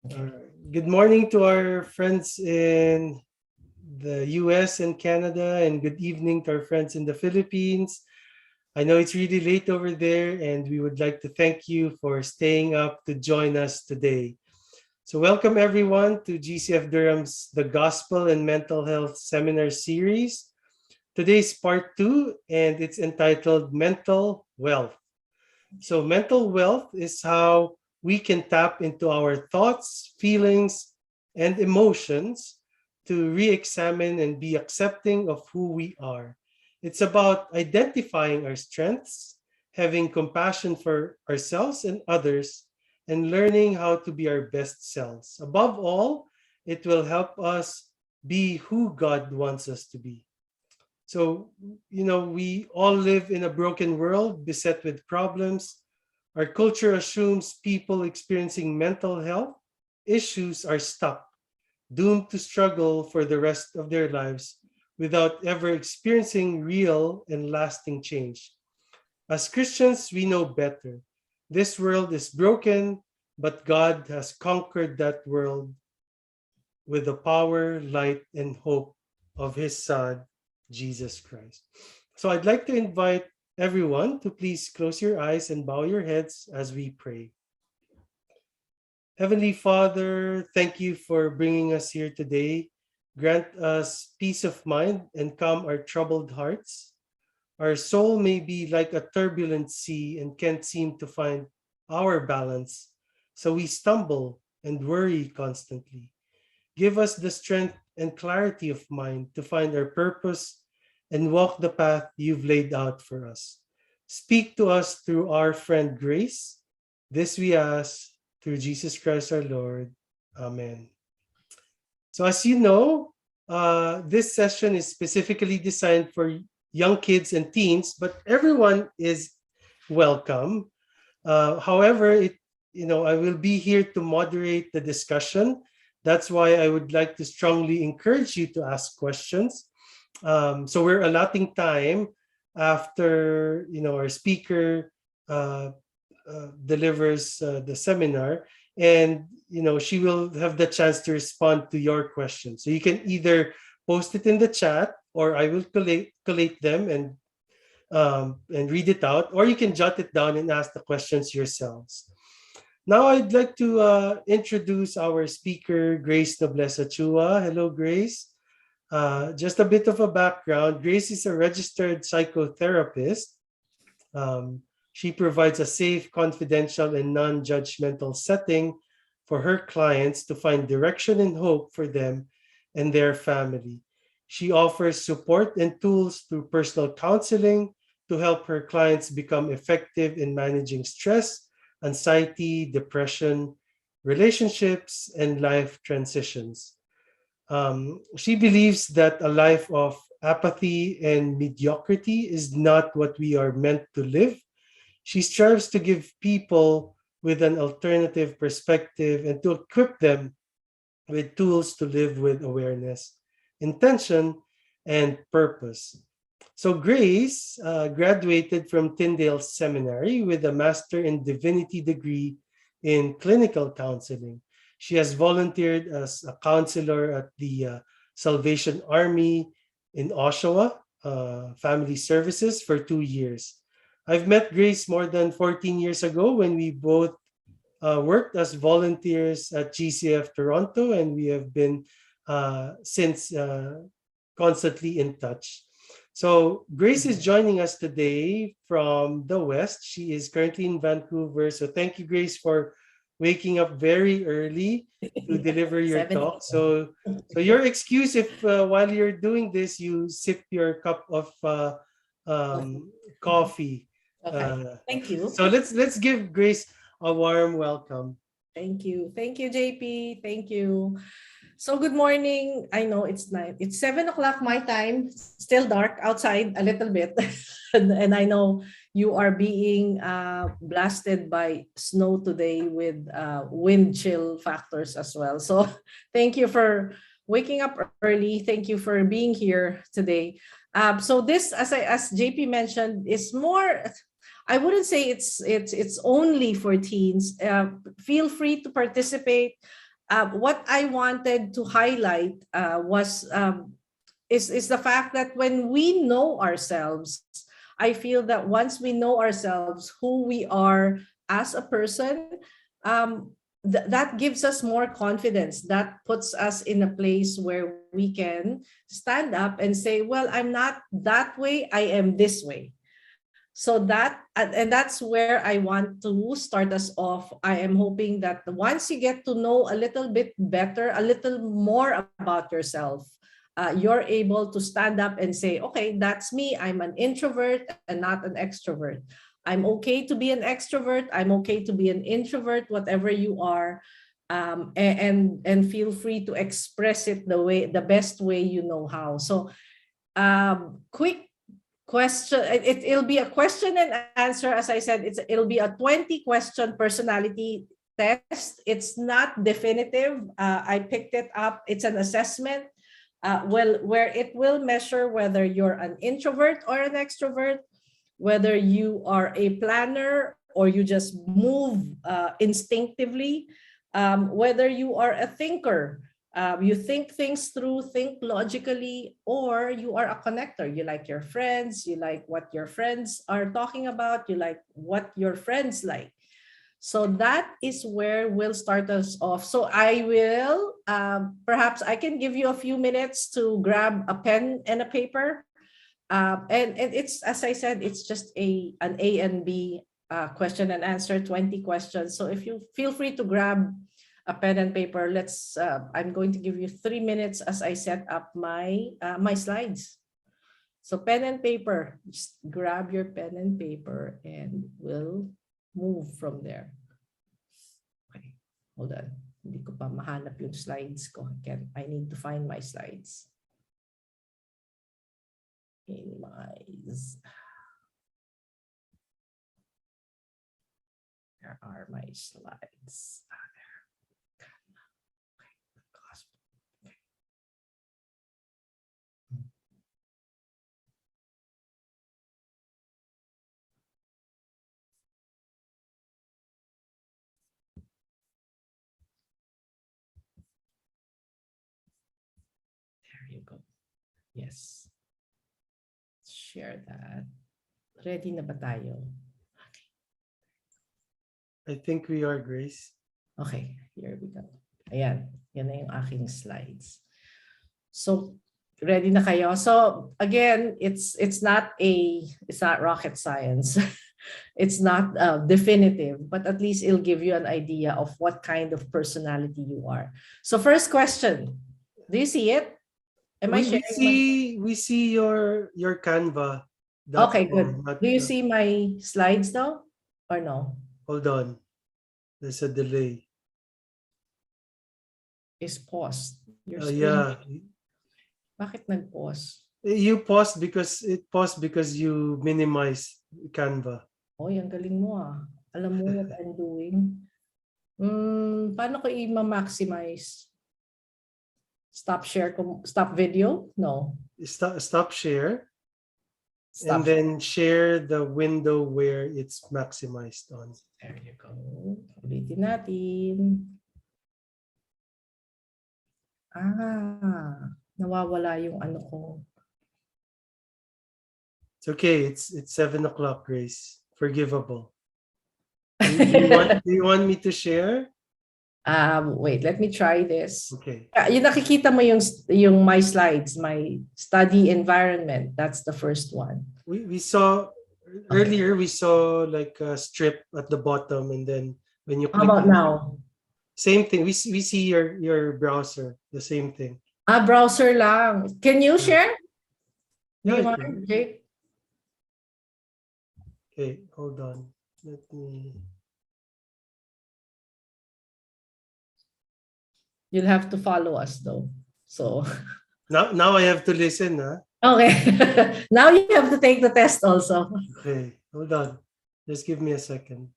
Good morning to our friends in the US and Canada, and good evening to our friends in the Philippines. I know it's really late over there, and we would like to thank you for staying up to join us today. So, welcome everyone to GCF Durham's The Gospel and Mental Health Seminar Series. Today's part two, and it's entitled Mental Wealth. So, mental wealth is how we can tap into our thoughts, feelings, and emotions to re examine and be accepting of who we are. It's about identifying our strengths, having compassion for ourselves and others, and learning how to be our best selves. Above all, it will help us be who God wants us to be. So, we all live in a broken world beset with problems. Our culture assumes people experiencing mental health issues are stuck, doomed to struggle for the rest of their lives without ever experiencing real and lasting change. As Christians, we know better. This world is broken, but God has conquered that world with the power, light, and hope of His Son, Jesus Christ. So I'd like to invite everyone to please close your eyes and bow your heads as we pray. Heavenly Father, thank you for bringing us here today. Grant us peace of mind and calm our troubled hearts. Our soul may be like a turbulent sea and can't seem to find our balance, so we stumble and worry constantly. Give us the strength and clarity of mind to find our purpose and walk the path you've laid out for us. Speak to us through our friend Grace. This we ask through Jesus Christ our Lord. Amen. So, as you know, this session is specifically designed for young kids and teens, but everyone is welcome. However, I will be here to moderate the discussion. That's why I would like to strongly encourage you to ask questions. So we're allotting time after our speaker delivers the seminar, and she will have the chance to respond to your questions. So you can either post it in the chat, or I will collate them and read it out, or you can jot it down and ask the questions yourselves. Now, I'd like to introduce our speaker, Grace Nobleza Chua. Hello, Grace. Just a bit of a background. Grace is a registered psychotherapist. Um, she provides a safe, confidential, and non judgmental setting for her clients to find direction and hope for them and their family. She offers support and tools through personal counseling to help her clients become effective in managing stress, anxiety, depression, relationships, and life transitions. She believes that a life of apathy and mediocrity is not what we are meant to live. She strives to give people with an alternative perspective and to equip them with tools to live with awareness, intention, and purpose. So Grace graduated from Tyndale Seminary with a Master in Divinity degree in clinical counseling. She has volunteered as a counselor at the Salvation Army in Oshawa Family Services for 2 years. I've met Grace more than 14 years ago when we both worked as volunteers at GCF Toronto, and we have been since constantly in touch. So Grace is joining us today from the West. She is currently in Vancouver. So thank you, Grace, for waking up very early to deliver your 7 talk. So your excuse if while you're doing this, you sip your cup of coffee. Okay. Uh, Thank you. so let's give Grace a warm welcome. Thank you. Thank you, JP. Thank you. So good morning. I know it's night. It's 7 o'clock my time. Still dark outside a little bit. And I know you are being blasted by snow today with wind chill factors as well. So thank you for waking up early. Thank you for being here today. So this, as JP mentioned, is more. I wouldn't say it's only for teens. Feel free to participate. what I wanted to highlight is the fact that when we know ourselves, I feel that once we know ourselves, who we are as a person, that gives us more confidence. That puts us in a place where we can stand up and say, well, I'm not that way, I am this way. So that's where I want to start us off. I am hoping that once you get to know a little bit better, a little more about yourself, you're able to stand up and say, okay, that's me. I'm an introvert and not an extrovert. I'm okay to be an extrovert. I'm okay to be an introvert, whatever you are. And feel free to express it the best way you know how. So quick question. It'll be a question and answer. As I said, it'll be a 20-question personality test. It's not definitive. I picked it up. It's an assessment. Where it will measure whether you're an introvert or an extrovert, whether you are a planner or you just move instinctively, whether you are a thinker, you think things through, think logically, or you are a connector. You like your friends, you like what your friends are talking about, you like what your friends like. So that is where we'll start us off. So I will, perhaps I can give you a few minutes to grab a pen and a paper. And it's, as I said, it's just an A and B question and answer, 20 questions. So if you feel free to grab a pen and paper, I'm going to give you 3 minutes as I set up my slides. So pen and paper, just grab your pen and paper and we'll move from there. Okay, hold on. Hindi ko pa mahanap yung slides ko. I need to find my slides. Where are my slides? There you go. Yes. Share that. Ready na ba tayo? Okay. I think we are, Grace. Okay, here we go. Ayan, yan na yung aking slides. So, ready na kayo? So, again, it's not rocket science. It's not definitive, but at least it'll give you an idea of what kind of personality you are. So, first question. Do you see it? Am I sharing? We see your Canva. Okay, good. Do you see my slides now or no? Hold on. There's a delay. Is paused. Yeah. Bakit nag-pause? You paused because you minimize Canva. Oh, ang galing mo ah. Alam mo what I'm doing. Paano ko i-maximize? Stop share, stop video? No. Stop share. Stop. And then share the window where it's maximized on. There you go. Ulitin natin. Nawawala yung ano ko. It's okay. It's 7 o'clock, Grace. Forgivable. Do you want me to share? Wait, let me try this. Okay. Yung nakikita mo yung my slides, my study environment. That's the first one. We saw earlier. We saw like a strip at the bottom, and then when you click. How about now? Same thing. We see your browser. The same thing. Browser lang. Can you share? Yeah. Jake? Okay, hold on. Let me. You'll have to follow us though. So now I have to listen, huh? Okay. Now you have to take the test also. Okay, hold on. Just give me a second.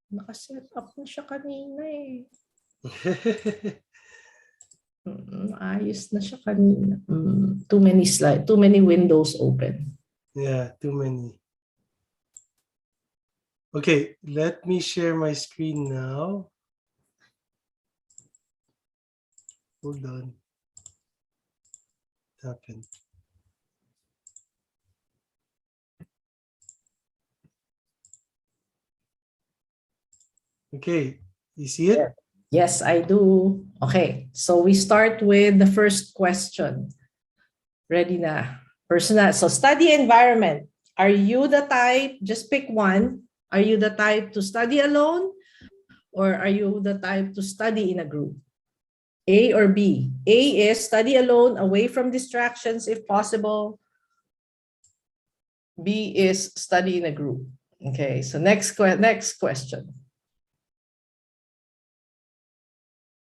Nakaset up na siya kanina eh. Ayos na siya kanina. Too many windows open. Yeah, too many. Okay, let me share my screen now. Hold on. What happened? Okay, you see Yeah. it? Yes, I do. Okay, so we start with the first question. Ready na? Personal. So study environment. Are you the type, just pick one. Are you the type to study alone or are you the type to study in a group? A or B? A is study alone, away from distractions if possible. B is study in a group. Okay, so next question.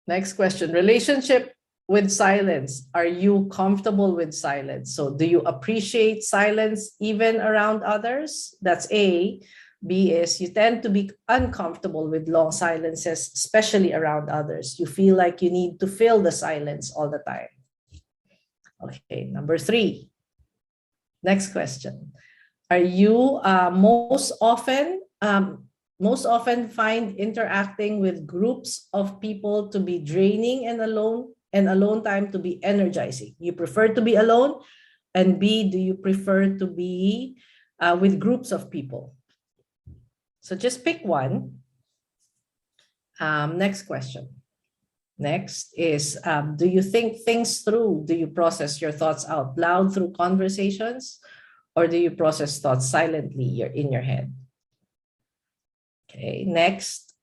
Next question. Relationship with silence. Are you comfortable with silence? So do you appreciate silence even around others? That's A. B is you tend to be uncomfortable with long silences, especially around others. You feel like you need to fill the silence all the time. Okay, number 3. Next question. Are you most often find interacting with groups of people to be draining and alone time to be energizing? You prefer to be alone? And B, do you prefer to be with groups of people? So just pick one. Next question. Next is, do you think things through? Do you process your thoughts out loud through conversations? Or do you process thoughts silently in your head? Okay, next.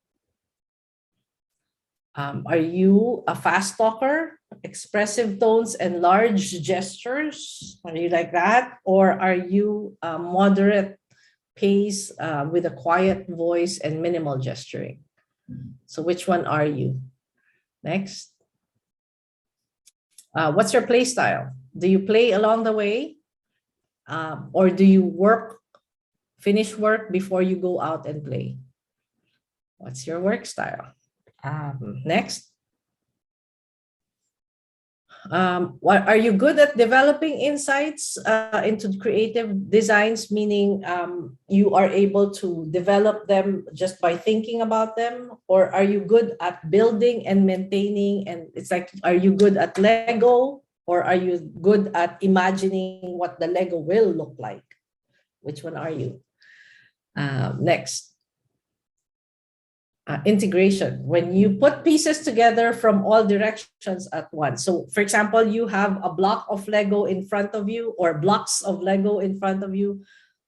Are you a fast talker, expressive tones and large gestures? Are you like that? Or are you a moderate pace with a quiet voice and minimal gesturing? So which one are you? Next. What's your play style? Do you play along the way? Or do you finish work before you go out and play? What's your work style? Next. What are you good at developing insights into creative designs, meaning you are able to develop them just by thinking about them? Or are you good at building and maintaining? And it's like, are you good at Lego? Or are you good at imagining what the Lego will look like? Which one are you? Next. Integration, when you put pieces together from all directions at once. So for example, you have a block of Lego in front of you or blocks of Lego in front of you.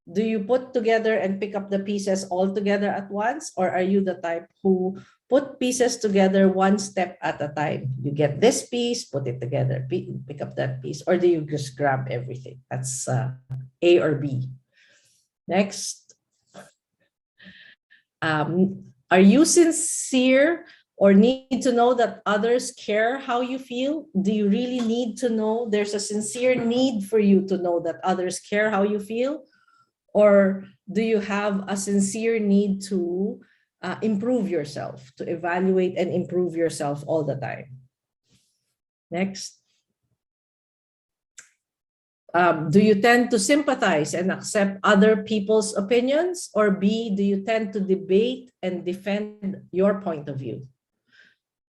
Do you put together and pick up the pieces all together at once? Or are you the type who put pieces together one step at a time? You get this piece, put it together, pick up that piece. Or do you just grab everything? That's A or B. Next. Are you sincere or need to know that others care how you feel? Do you really need to know? There's a sincere need for you to know that others care how you feel? Or do you have a sincere need to improve yourself, to evaluate and improve yourself all the time? Next. Do you tend to sympathize and accept other people's opinions? Or B, do you tend to debate and defend your point of view?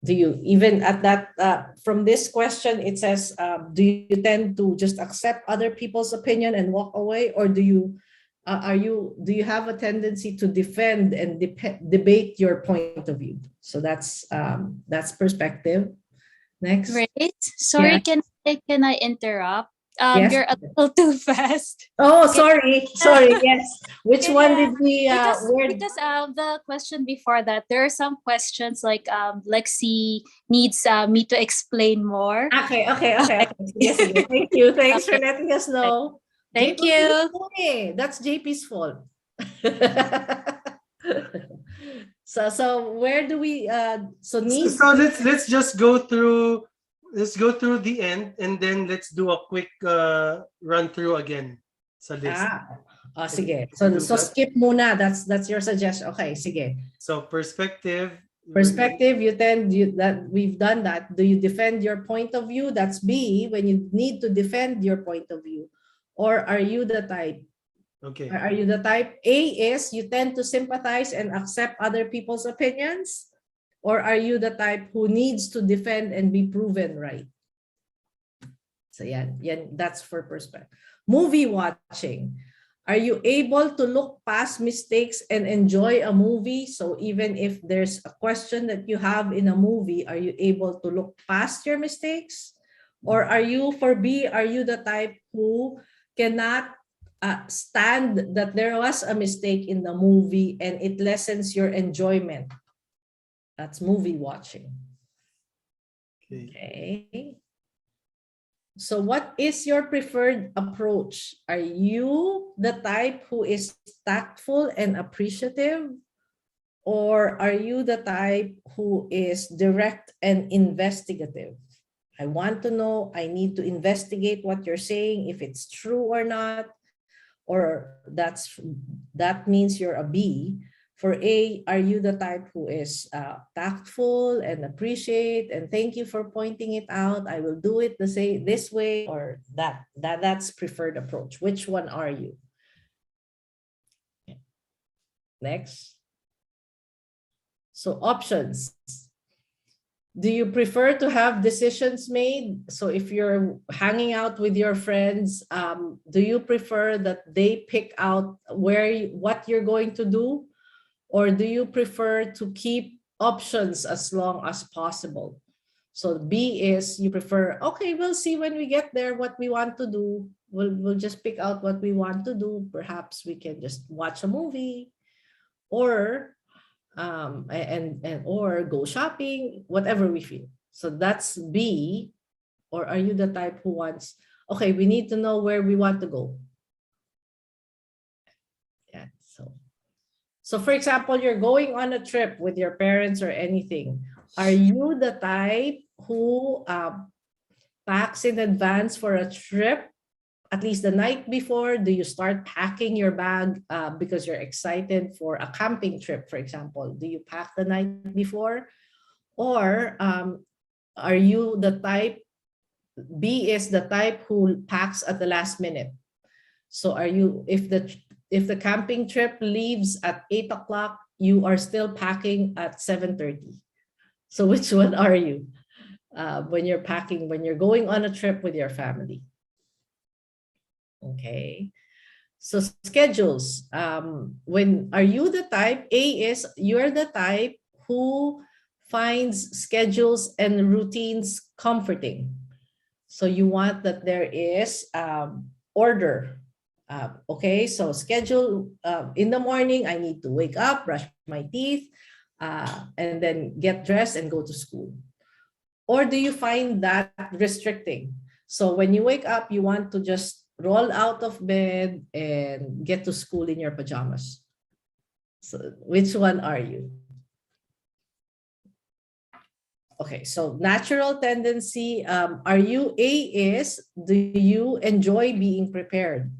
Do you, even at that, from this question, it says, do you tend to just accept other people's opinion and walk away? Or do you have a tendency to defend and debate your point of view? So that's perspective. Next. Right. Sorry, Yeah. can I interrupt? Yes. You're a little too fast. Oh, sorry. Yes. Which one Yeah, did we? because the question before that, there are some questions like Lexi needs me to explain more. Okay. Yes. Thank you. Thanks for letting us know. Thank JP, you. okay, that's JP's fault. So where do we so need So let's just go through. Let's go through the end and then let's do a quick run through again sa list. Sige. Do So that. skip muna. That's your suggestion. Okay, sige. So perspective. Perspective, that we've done that. Do you defend your point of view? That's B, when you need to defend your point of view. Or are you the type Okay. Are you the type A is you tend to sympathize and accept other people's opinions? Or are you the type who needs to defend and be proven right? So that's for perspective. Movie watching. Are you able to look past mistakes and enjoy a movie? So even if there's a question that you have in a movie, are you able to look past your mistakes? Or are you, for B, are you the type who cannot stand that there was a mistake in the movie and it lessens your enjoyment? That's movie watching. Okay. So what is your preferred approach? Are you the type who is tactful and appreciative? Or are you the type who is direct and investigative? I want to know, I need to investigate what you're saying, if it's true or not, or that means you're a B. For A, are you the type who is tactful and appreciate and thank you for pointing it out? I will do it this way, or that's preferred approach. Which one are you? Next. So options. Do you prefer to have decisions made? So if you're hanging out with your friends, do you prefer that they pick out what you're going to do? Or do you prefer to keep options as long as possible? So B is you prefer, okay, we'll see when we get there what we want to do. We'll just pick out what we want to do. Perhaps we can just watch a movie or or go shopping, whatever we feel. So that's B. Or are you the type who wants, okay, we need to know where we want to go? Yeah. So for example, you're going on a trip with your parents or anything. Are you the type who packs in advance for a trip? At least the night before, do you start packing your bag because you're excited for a camping trip, for example? Do you pack the night before? Or are you the type, B is the type who packs at the last minute? So are you, if the camping trip leaves at 8 o'clock, you are still packing at 7:30. So which one are you when you're packing, when you're going on a trip with your family? Okay. So schedules. When are you the type? A is you're the type who finds schedules and routines comforting. So you want that there is order. Okay, so schedule in the morning, I need to wake up, brush my teeth, and then get dressed and go to school. Or do you find that restricting? So when you wake up, you want to just roll out of bed and get to school in your pajamas. So which one are you? Okay, so natural tendency, are you, A is, do you enjoy being prepared?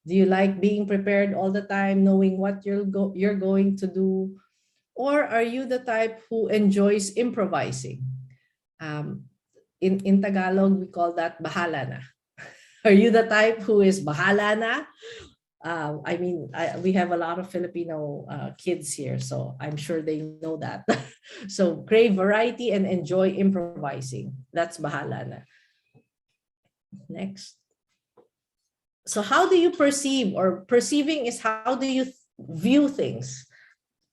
Do you like being prepared all the time, knowing what you're going to do? Or are you the type who enjoys improvising? In Tagalog, we call that bahala na. Are you the type who is bahala na? We have a lot of Filipino kids here, so I'm sure they know that. So crave variety and enjoy improvising. That's bahala na. Next. So how do you perceive, or perceiving is how do you view things?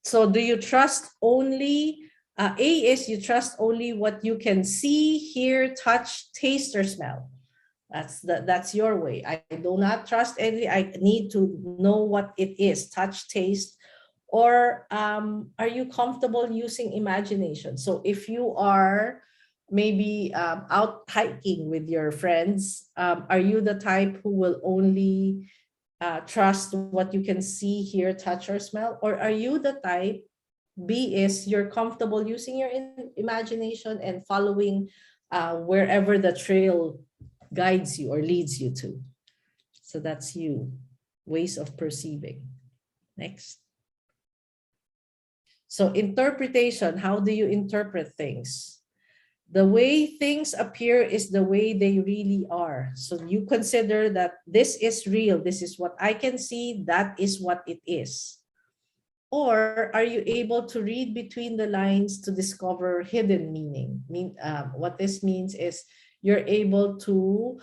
So do you trust only, A is you trust only what you can see, hear, touch, taste, or smell. That's your way. I do not trust any. I need to know what it is, touch, taste. Or are you comfortable using imagination? So if you are maybe out hiking with your friends, are you the type who will only trust what you can see, hear, touch, or smell? Or are you the type, B is you're comfortable using your imagination and following wherever the trail guides you or leads you to? So that's you, ways of perceiving. Next. So interpretation, how do you interpret things? The way things appear is the way they really are. So you consider that this is real. This is what I can see. That is what it is. Or are you able to read between the lines to discover hidden meaning? What this means is you're able to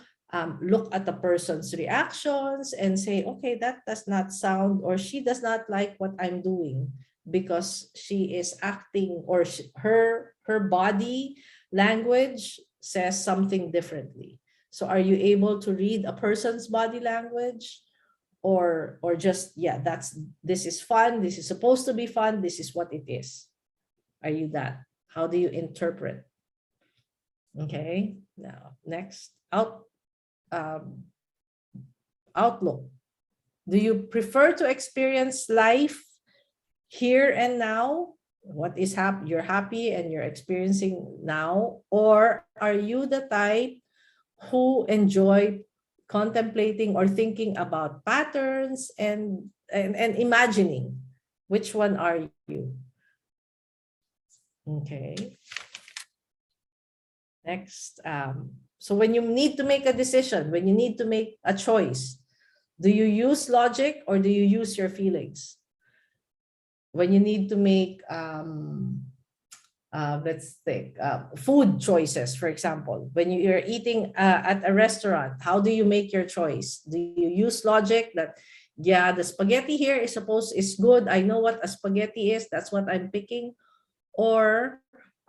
look at the person's reactions and say, okay, that does not sound, or she does not like what I'm doing because she is acting, or her body language says something differently. So are you able to read a person's body language? Or just, yeah, this is fun, this is supposed to be fun, this is what it is? Are you that? How do you interpret? Okay, now next, um, outlook. Do you prefer to experience life here and now? What is you're happy and you're experiencing now? Or are you the type who enjoy contemplating or thinking about patterns and imagining? Which one are you? Okay. Next, so when you need to make a decision, when you need to make a choice, do you use logic or do you use your feelings? When you need to make let's think, food choices, for example, when you're eating at a restaurant, how do you make your choice? Do you use logic that, yeah, the spaghetti here is good, I know what a spaghetti is, that's what I'm picking? Or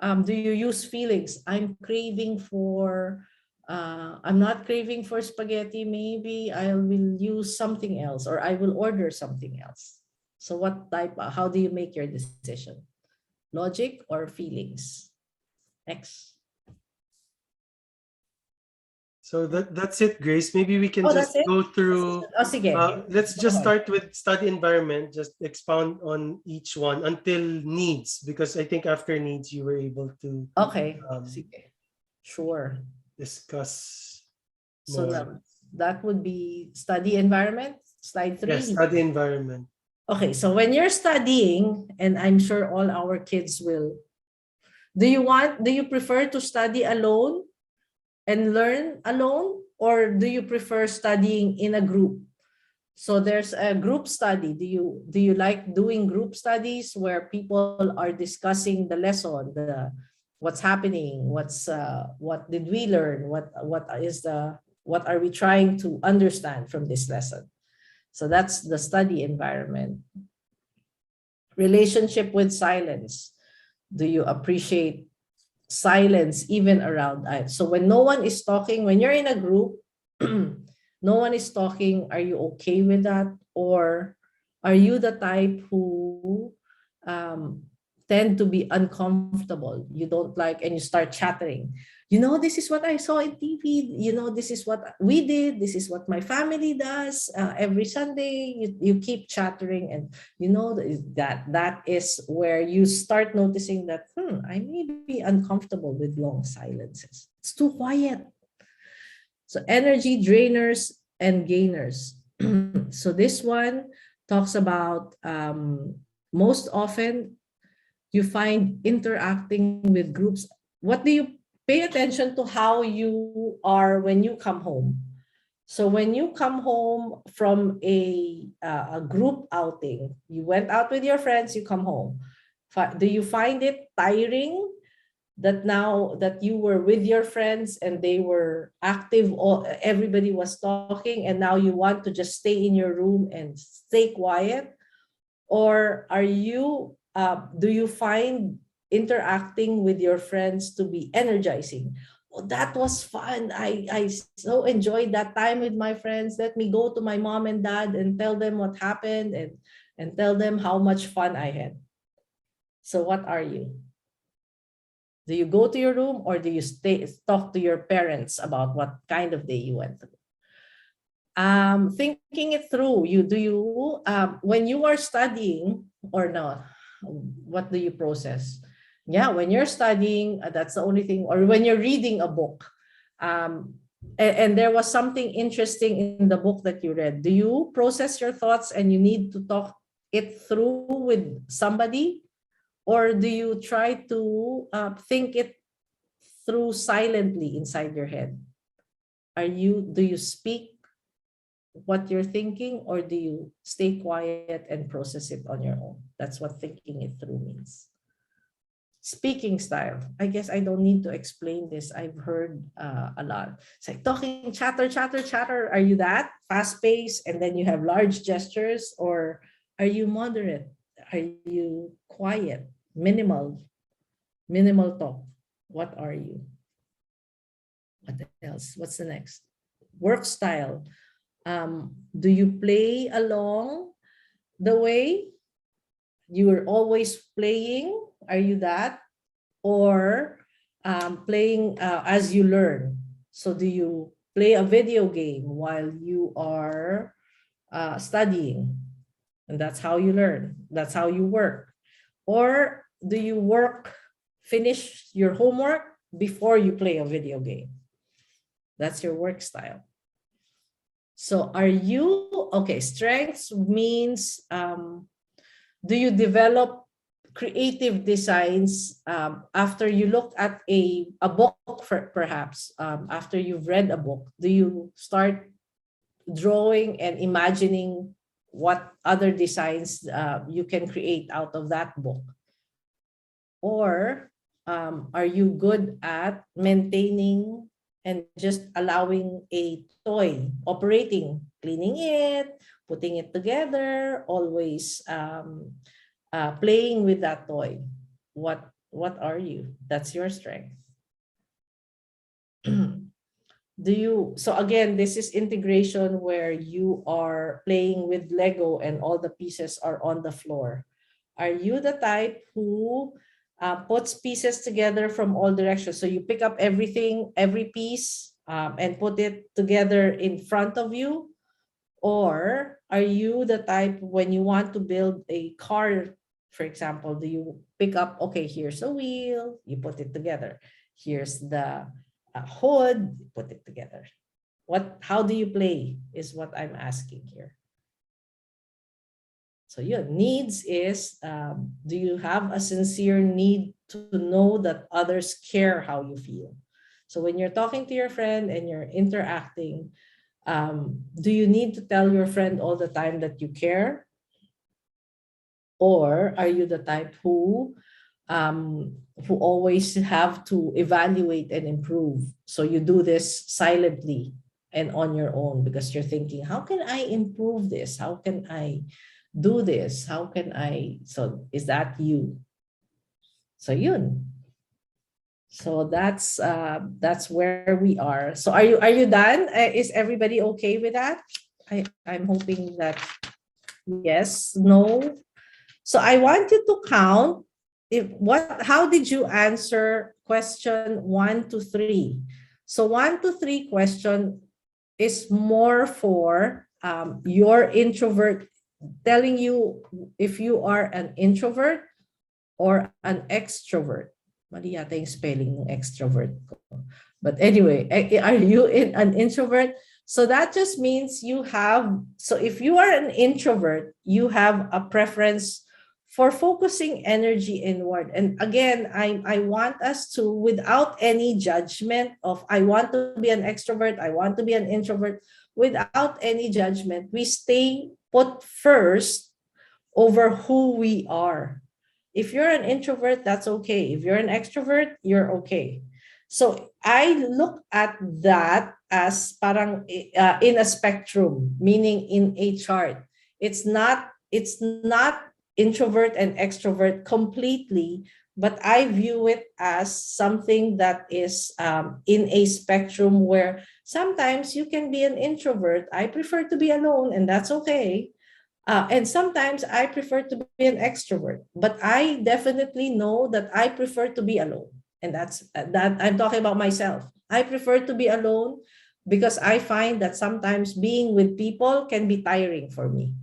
do you use feelings? I'm not craving for spaghetti, maybe I will use something else, or I will order something else. So how do you make your decision? Logic or feelings? Next. So that's it, Grace. Maybe we can Oh, just that's it? go through. Oh, sige. Let's Go just ahead. start with study environment. Just expound on each one until needs, because I think after needs you were able to Okay. um, Sige. Sure. discuss So more. that would be study environment, slide 3. Yes, study environment. Okay, so when you're studying, and I'm sure all our kids will, do you prefer to study alone and learn alone, or do you prefer studying in a group? So there's a group study. Do you like doing group studies where people are discussing the lesson, what's happening, what did we learn, what are we trying to understand from this lesson? So that's the study environment. Relationship with silence. Do you appreciate silence even around us? So when no one is talking, when you're in a group, no one is talking, are you okay with that? Or are you the type who tend to be uncomfortable? You don't like, and you start chattering. This is what I saw in TV. This is what we did. This is what my family does every Sunday. You keep chattering, and that is where you start noticing that I may be uncomfortable with long silences. It's too quiet. So energy drainers and gainers. So this one talks about most often you find interacting with groups. What do you pay attention to how you are when you come home? So when you come home from a group outing, you went out with your friends, you come home. Do you find it tiring that now that you were with your friends and they were active, everybody was talking, and now you want to just stay in your room and stay quiet? Or do you find interacting with your friends to be energizing? Oh, that was fun. I so enjoyed that time with my friends. Let me go to my mom and dad and tell them what happened, and tell them how much fun I had. So what are you? Do you go to your room, or do you talk to your parents about what kind of day you went through? Thinking it through, when you are studying or not, what do you process? Yeah, when you're studying, that's the only thing. Or when you're reading a book, and there was something interesting in the book that you read, do you process your thoughts and you need to talk it through with somebody? Or do you try to think it through silently inside your head? Do you speak what you're thinking, or do you stay quiet and process it on your own? That's what thinking it through means. Speaking style. I guess I don't need to explain this. I've heard a lot. It's like talking, chatter, chatter, chatter. Are you that fast paced and then you have large gestures, or are you moderate? Are you quiet, minimal talk? What are you? What else? What's the next? Work style. Do you play along the way? You're always playing. Are you that? Or playing as you learn? So do you play a video game while you are studying? And that's how you learn. That's how you work. Or do you finish your homework before you play a video game? That's your work style. So are you, okay, strengths means, do you develop creative designs after you look at a book, perhaps after you've read a book? Do you start drawing and imagining what other designs you can create out of that book? Or are you good at maintaining and just allowing a toy operating, cleaning it, putting it together, always playing with that toy? What are you? That's your strength. So again, this is integration where you are playing with Lego and all the pieces are on the floor. Are you the type who puts pieces together from all directions? So you pick up everything, every piece, and put it together in front of you? Or are you the type, when you want to build a car, for example, do you pick up, okay, here's a wheel, you put it together. Here's the hood, put it together. How do you play is what I'm asking here. So your needs is, do you have a sincere need to know that others care how you feel? So when you're talking to your friend and you're interacting, do you need to tell your friend all the time that you care? Or are you the type who always have to evaluate and improve? So you do this silently and on your own because you're thinking, how can I improve this? How can I do this? How can I? So is that you? So yun. So that's where we are. So are you done? Is everybody okay with that? I'm hoping that yes, no. So I want you to count how did you answer question 1 to 3? So 1 to 3 question is more for your introvert, telling you if you are an introvert or an extrovert. Mali yata yung spelling ng extrovert ko. But anyway, are you an introvert? So that just means so if you are an introvert, you have a preference for focusing energy inward. And again, I want us to, without any judgment of I want to be an extrovert, I want to be an introvert, without any judgment, we stay put first over who we are. If you're an introvert, that's okay. If you're an extrovert, you're okay. So I look at that as parang in a spectrum, meaning in a chart. It's not introvert and extrovert completely, but I view it as something that is in a spectrum where sometimes you can be an introvert. I prefer to be alone, and that's okay. And sometimes I prefer to be an extrovert, but I definitely know that I prefer to be alone. And that's that I'm talking about myself. I prefer to be alone because I find that sometimes being with people can be tiring for me.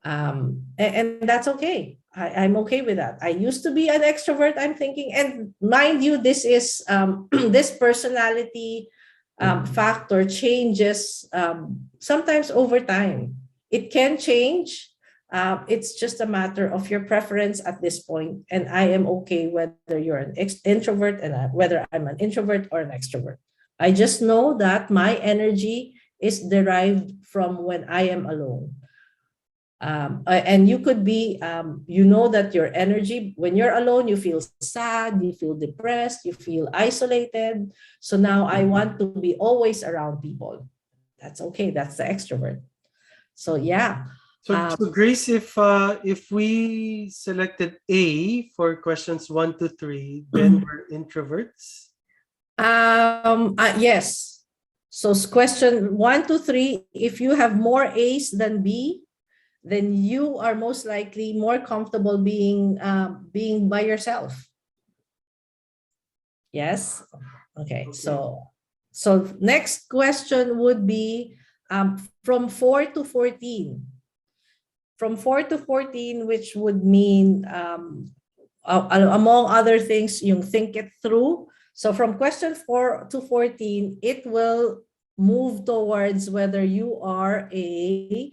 And that's okay. I'm okay with that. I used to be an extrovert, I'm thinking, and mind you, this is this personality factor changes sometimes over time. It can change It's just a matter of your preference at this point, and I am okay whether you're an introvert and whether I'm an introvert or an extrovert. I just know that my energy is derived from when I am alone. And you could be, you know that your energy, when you're alone, you feel sad, you feel depressed, you feel isolated. So now I want to be always around people. That's okay. That's the extrovert. So yeah. So Grace, if we selected A for questions 1 to 3, then we're introverts. Yes. So question 1 to 3, if you have more A's than B, then you are most likely more comfortable being by yourself. Yes. Okay. So next question would be from 4 to 14. From 4 to 14, which would mean among other things, you think it through. So from question 4 to 14, it will move towards whether you are a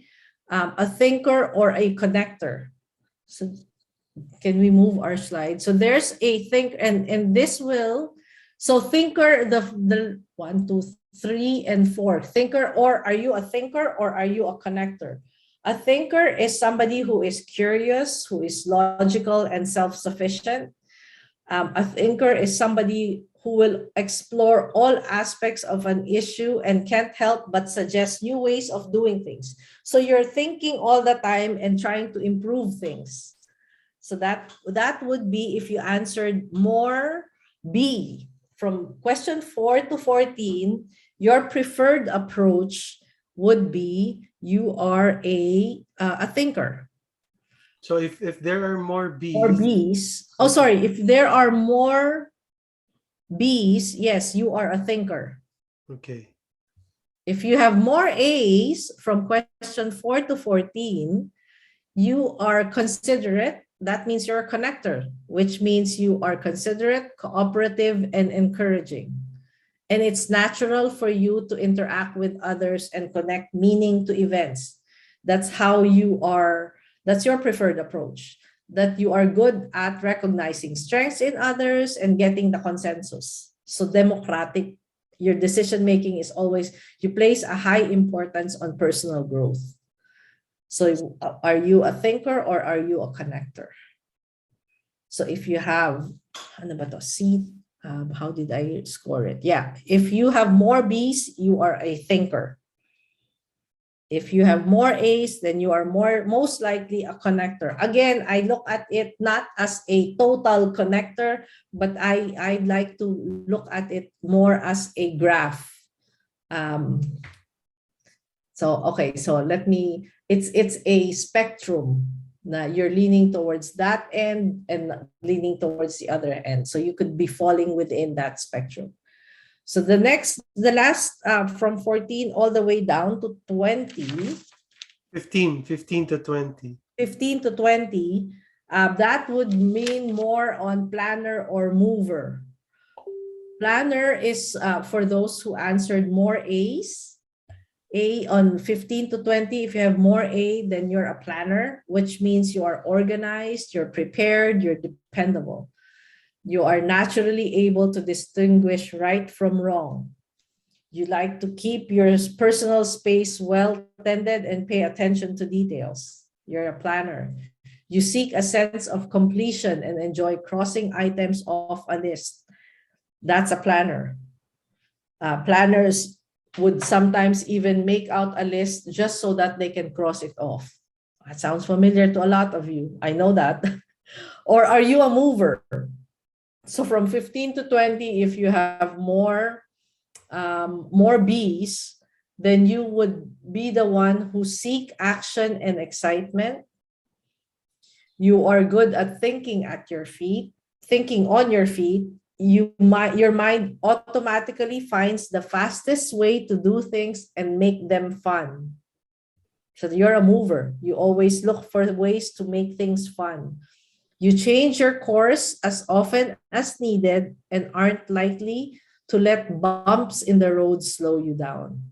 thinker or a connector. So can we move our slide? So there's a think, and this will, so thinker, the 1, 2, 3, and 4. Thinker, or are you a thinker or are you a connector? A thinker is somebody who is curious, who is logical and self-sufficient. A thinker is somebody who will explore all aspects of an issue and can't help but suggest new ways of doing things. So you're thinking all the time and trying to improve things. So that would be if you answered more B. From question 4 to 14, your preferred approach would be you are a thinker. So if there are more B's. Or B's. Oh, sorry. If there are more B's, yes, you are a thinker. Okay. If you have more A's from question 4 to 14, you are considerate. That means you're a connector, which means you are considerate, cooperative, and encouraging. And it's natural for you to interact with others and connect meaning to events. That's how you are, that's your preferred approach, that you are good at recognizing strengths in others and getting the consensus. So democratic, your decision-making is always, you place a high importance on personal growth. So are you a thinker or are you a connector? So if you have, ano ba to? C, how did I score it? Yeah, if you have more B's, you are a thinker. If you have more A's, then you are most likely a connector. Again, I look at it not as a total connector, but I'd like to look at it more as a graph. So let me, it's a spectrum. Now you're leaning towards that end and leaning towards the other end. So you could be falling within that spectrum. So the last from 14 all the way down to 20. 15 to 20. 15 to 20, that would mean more on planner or mover. Planner is for those who answered more A's. A on 15 to 20, if you have more A, then you're a planner, which means you are organized, you're prepared, you're dependable. You are naturally able to distinguish right from wrong. You like to keep your personal space well tended and pay attention to details. You're a planner. You seek a sense of completion and enjoy crossing items off a list. That's a planner. Planners would sometimes even make out a list just so that they can cross it off. That sounds familiar to a lot of you. I know that. Or are you a mover? So from 15 to 20, if you have more B's, then you would be the one who seek action and excitement. You are good at thinking on your feet. Your mind automatically finds the fastest way to do things and make them fun. So you're a mover. You always look for ways to make things fun. You change your course as often as needed and aren't likely to let bumps in the road slow you down.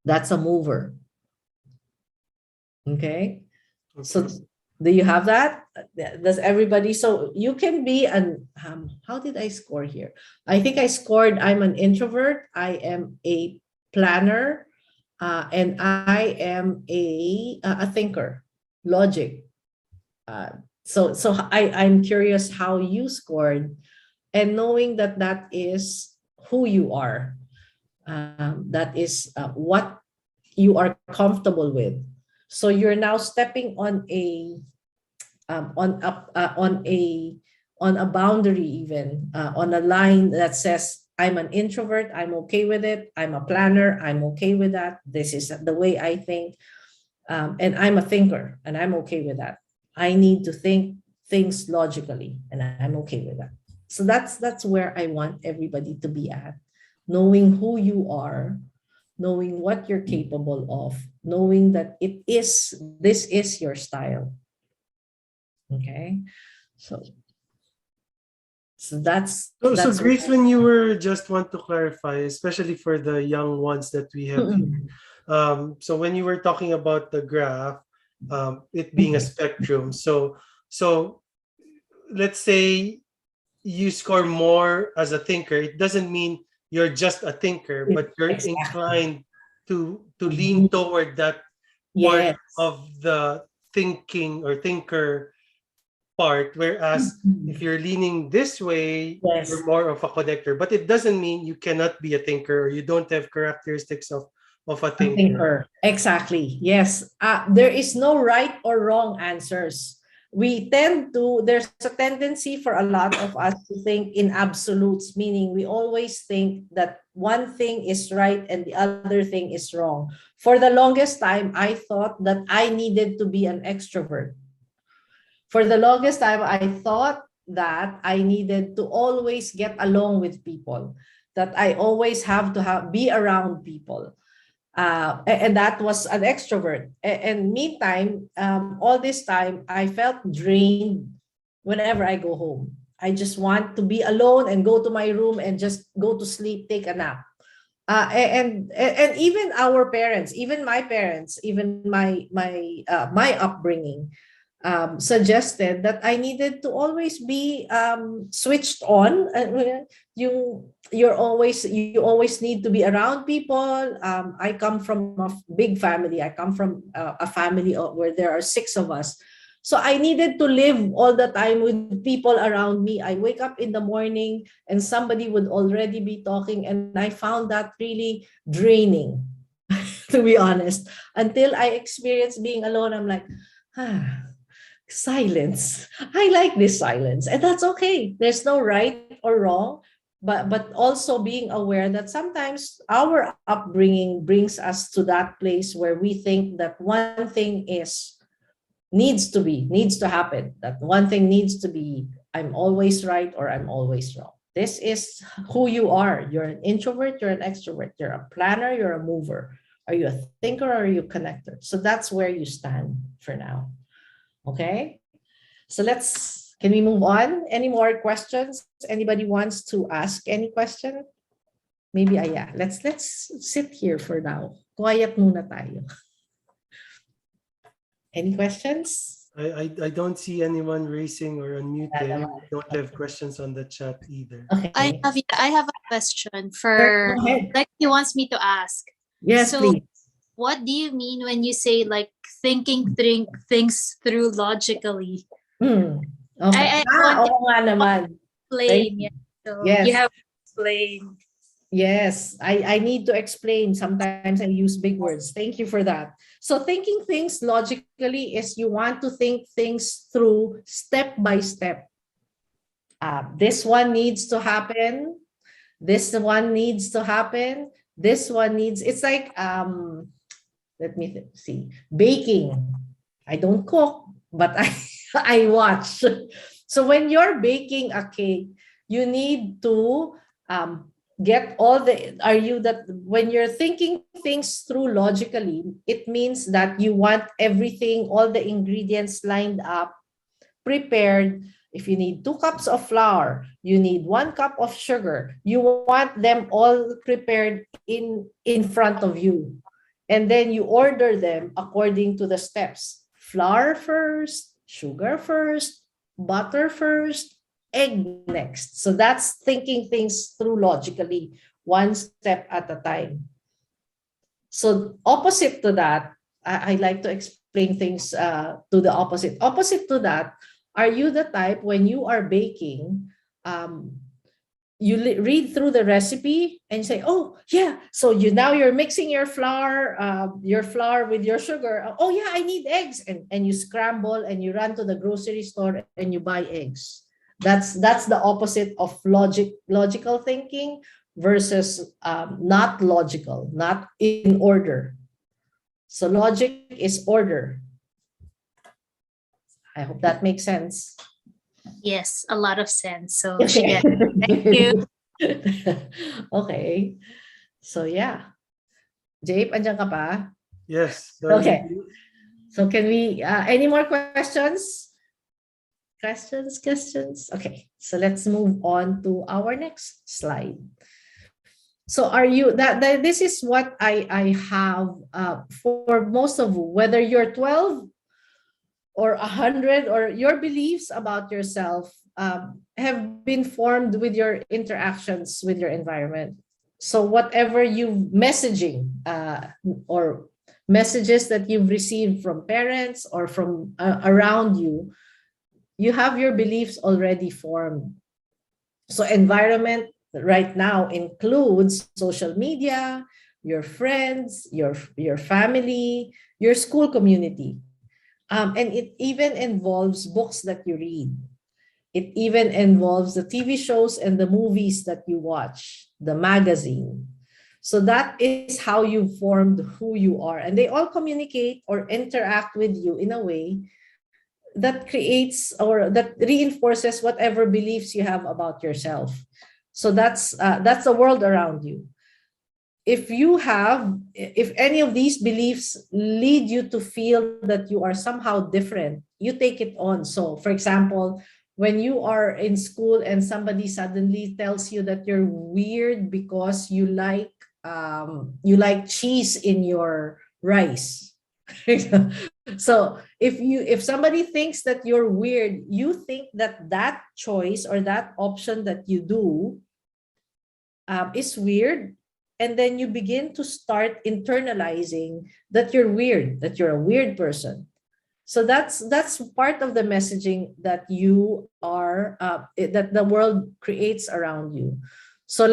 That's a mover. Okay? So Okay. do you have that? Does everybody? So you can be an, how did I score here? I think I scored, I'm an introvert, I am a planner, and I am a thinker, logic. I'm curious how you scored, and knowing that that is who you are, that is what you are comfortable with. So you're now stepping on a on a on a boundary, even on a line that says, I'm an introvert, I'm okay with it, I'm a planner, I'm okay with that, this is the way I think, and I'm a thinker and I'm okay with that. I need to think things logically and I'm okay with that. So that's where I want everybody to be at, knowing who you are, knowing what you're capable of, knowing that this is your style. Okay. So So, that's Grace, when you were just want to clarify, especially for the young ones that we have here. Mm-mm. So when you were talking about the graph, it being a spectrum. So let's say you score more as a thinker. It doesn't mean you're just a thinker, but you're Exactly. inclined to lean toward that part Yes. of the thinking or thinker part. Whereas if Mhm. you're leaning this way, you're Yes. more of a connector. But it doesn't mean you cannot be a thinker or you don't have characteristics of a A thinker. thinker. Exactly. Yes. There is no right or wrong answers. There's a tendency for a lot of us to think in absolutes, meaning we always think that one thing is right and the other thing is wrong. For the longest time, I thought that I needed to be an extrovert. For the longest time, I thought that I needed to always get along with people, that I always have to be around people. And that was an extrovert. And meantime, all this time, I felt drained whenever I go home. I just want to be alone and go to my room and just go to sleep, take a nap. And even our parents, even my parents, even my upbringing, suggested that I needed to always be switched on. You always need to be around people. I come from a big family. I come from a family where there are six of us. So I needed to live all the time with people around me. I wake up in the morning and somebody would already be talking, and I found that really draining, to be honest. Until I experienced being alone, I'm like, ah, silence. I like this silence, and that's okay. There's no right or wrong, but also being aware that sometimes our upbringing brings us to that place where we think that one thing needs to happen. That one thing needs to be, I'm always right or I'm always wrong. This is who you are. You're an introvert, you're an extrovert, you're a planner, you're a mover. Are you a thinker or are you a connector? So that's where you stand for now. Okay. So can we move on? Any more questions? Anybody wants to ask any question? Maybe, yeah, let's sit here for now. Quiet muna tayo. Any questions? I don't see anyone raising or Wala unmuting. naman. Don't have questions on the chat either. Okay. I have a question Sure, for, go ahead. like, he wants me to ask. Yes, So please. what do you mean when you say like thinking things through logically? Hmm. Okay. I want you Oo nga to naman. Thank explain. you. Yeah. So you Yes. have to explain. Yes, I need to explain. Sometimes I use big words. Thank you for that. So thinking things logically is you want to think things through step by step. This one needs to happen. This one needs to happen. This one needs, it's like, let me see, baking. I don't cook, but I watch. So when you're baking a cake, you need to get all the, are you that when you're thinking things through logically, it means that you want everything, all the ingredients lined up, prepared. If you need 2 cups of flour, you need 1 cup of sugar. You want them all prepared in front of you. And then you order them according to the steps. flour first, sugar first, butter first, egg next. So that's thinking things through logically, one step at a time. So opposite to that, I like to explain things to the opposite. Opposite to that, are you the type when you are baking, um, you read through the recipe and say, oh yeah, so you're mixing your flour with your sugar. Oh yeah, I need eggs, and you scramble and you run to the grocery store and you buy eggs. That's the opposite of logical thinking versus not logical, not in order. So logic is order. I hope that makes sense. Yes, a lot of sense. So she gets it. Thank you. Okay. So yeah. Jape, andyan ka pa? Yes. Sorry. Okay. So can we, any more questions? Questions? Okay. So let's move on to our next slide. So are you, that this is what I have for most of you, whether you're 12 or 100, or your beliefs about yourself have been formed with your interactions with your environment. So whatever you messaging or messages that you've received from parents or from around you, you have your beliefs already formed. So environment right now includes social media, your friends, your family, your school community. And it even involves books that you read. It even involves the TV shows and the movies that you watch, the magazine. So that is how you formed who you are. And they all communicate or interact with you in a way that creates or that reinforces whatever beliefs you have about yourself. So that's the world around you. If any of these beliefs lead you to feel that you are somehow different, you take it on. So for example, when you are in school and somebody suddenly tells you that you're weird because you like cheese in your rice. So if somebody thinks that you're weird, you think that choice or that option that you do is weird, and then you begin to start internalizing that you're weird, that you're a weird person. So that's part of the messaging that you are that the world creates around you. So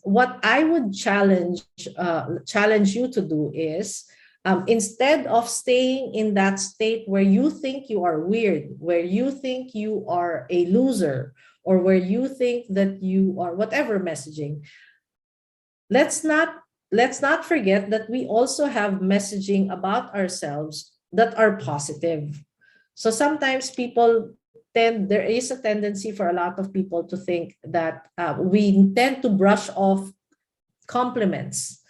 what I would challenge you to do is, instead of staying in that state where you think you are weird, where you think you are a loser, or where you think that you are whatever messaging, let's not forget that we also have messaging about ourselves that are positive. So sometimes there is a tendency for a lot of people to think that we tend to brush off compliments.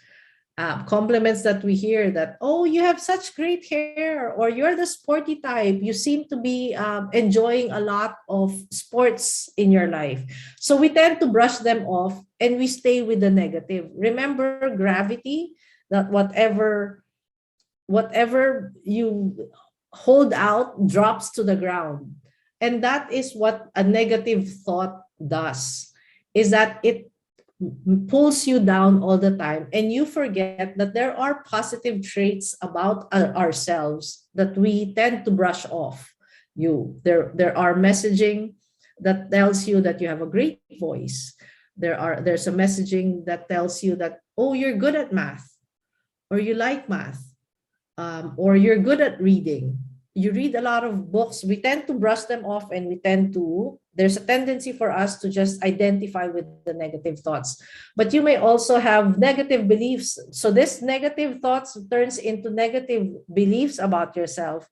Compliments that we hear, that, oh, you have such great hair, or you're the sporty type, you seem to be enjoying a lot of sports in your life. So we tend to brush them off and we stay with the negative. Remember gravity, that whatever you hold out drops to the ground. And that is what a negative thought does, is that it pulls you down all the time, and you forget that there are positive traits about ourselves that we tend to brush off. There are messaging that tells you that you have a great voice. There's a messaging that tells you that, oh, you're good at math, or you like math, or you're good at reading. You read a lot of books. We tend to brush them off, and there's a tendency for us to just identify with the negative thoughts. But you may also have negative beliefs. So this negative thoughts turns into negative beliefs about yourself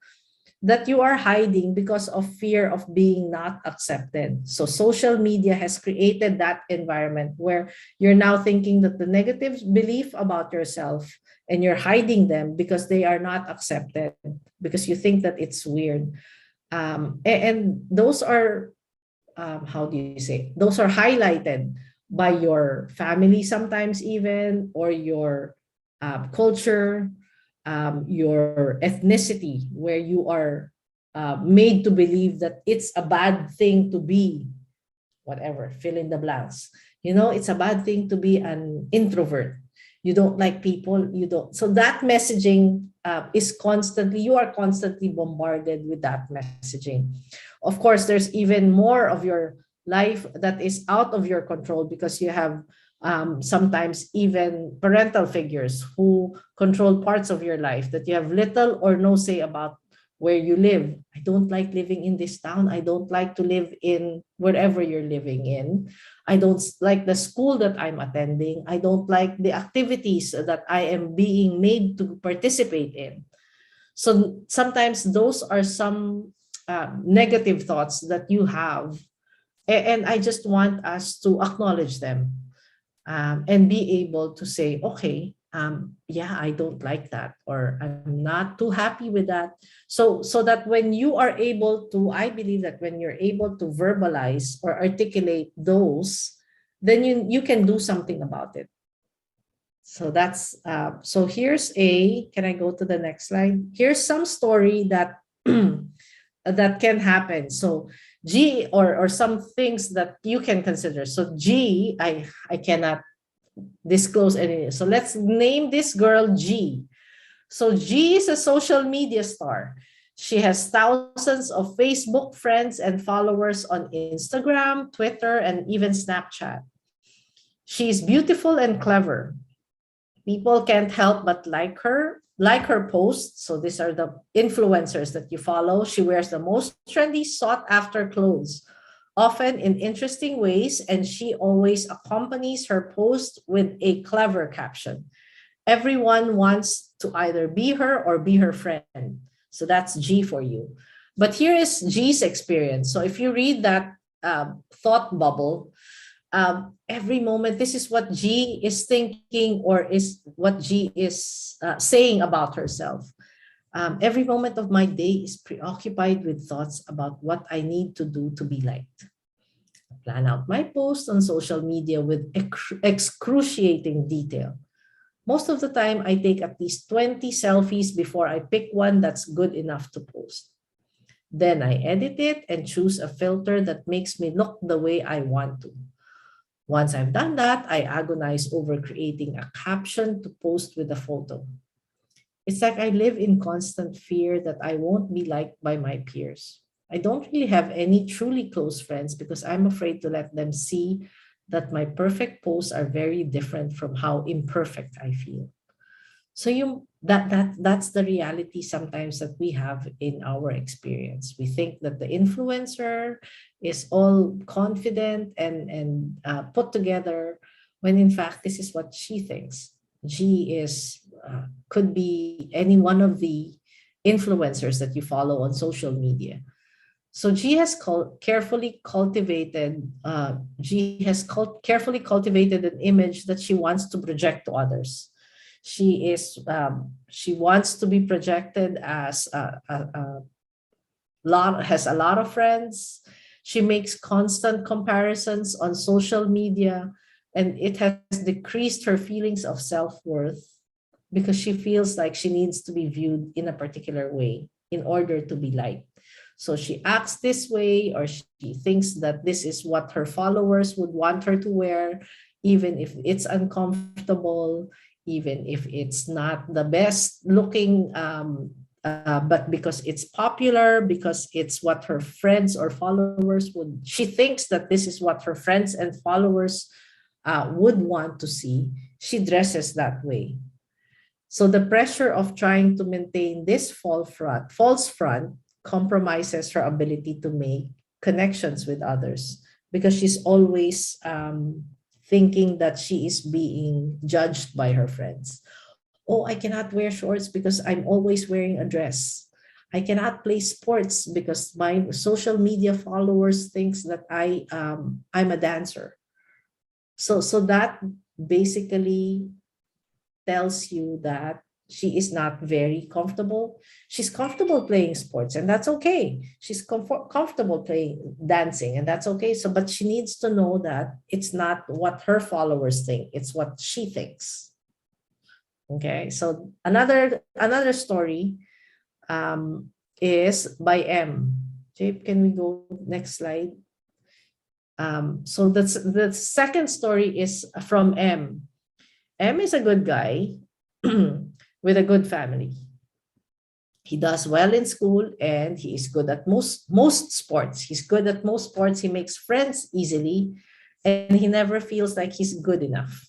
that you are hiding because of fear of being not accepted. So social media has created that environment where you're now thinking that the negative belief about yourself, and you're hiding them because they are not accepted, because you think that it's weird. And those are, how do you say, those are highlighted by your family sometimes even, or your culture. your ethnicity, where you are made to believe that it's a bad thing to be whatever, fill in the blanks. It's a bad thing to be an introvert. You don't like people, you don't. So that messaging you are constantly bombarded with that messaging. Of course, there's even more of your life that is out of your control, because you have sometimes even parental figures who control parts of your life that you have little or no say about. Where you live, I don't like living in this town, I don't like to live in wherever you're living in, I don't like the school that I'm attending, I don't like the activities that I am being made to participate in. So sometimes those are some negative thoughts that you have, and I just want us to acknowledge them, and be able to say, okay, yeah, I don't like that, or I'm not too happy with that. So that when you are able to, I believe that when you're able to verbalize or articulate those, then you can do something about it. So that's so here's can I go to the next slide? Here's some story that that can happen. So G, or some things that you can consider. So G, I cannot disclose any. So let's name this girl G. So G is a social media star. She has thousands of Facebook friends and followers on Instagram, Twitter, and even Snapchat. She's beautiful and clever. People can't help but like her posts. So these are the influencers that you follow. She wears the most trendy, sought after clothes, often in interesting ways, and she always accompanies her post with a clever caption. Everyone wants to either be her or be her friend. So that's G for you. But here is G's experience. So if you read that thought bubble, every moment, this is what G is thinking, or is what G is saying about herself. Every moment of my day is preoccupied with thoughts about what I need to do to be liked. I plan out my posts on social media with excruciating detail. Most of the time, I take at least 20 selfies before I pick one that's good enough to post. Then I edit it and choose a filter that makes me look the way I want to. Once I've done that, I agonize over creating a caption to post with a photo. It's like I live in constant fear that I won't be liked by my peers. I don't really have any truly close friends because I'm afraid to let them see that my perfect posts are very different from how imperfect I feel. So that's the reality sometimes that we have in our experience. We think that the influencer is all confident and put together, when in fact this is what she thinks. G is could be any one of the influencers that you follow on social media. So G has carefully cultivated an image that she wants to project to others. She wants to be projected as has a lot of friends. She makes constant comparisons on social media, and it has decreased her feelings of self-worth because she feels like she needs to be viewed in a particular way in order to be liked. So she acts this way, or she thinks that this is what her followers would want her to wear, even if it's uncomfortable, even if it's not the best looking, but because it's popular, because it's what her friends or followers would, she thinks that this is what her friends and followers would want to see. She dresses that way. So the pressure of trying to maintain this false front compromises her ability to make connections with others, because she's always thinking that she is being judged by her friends. Oh, I cannot wear shorts because I'm always wearing a dress. I cannot play sports because my social media followers thinks that I'm a dancer. So that basically tells you that she is not very comfortable. She's comfortable playing sports, and that's okay. She's comfortable playing dancing, and that's okay. So, but she needs to know that it's not what her followers think, it's what she thinks. Okay, so another story is by M. Jape, can we go next slide? So the second story is from M. M is a good guy with a good family. He does well in school and he is good at most sports. He's good at most sports. He makes friends easily and he never feels like he's good enough.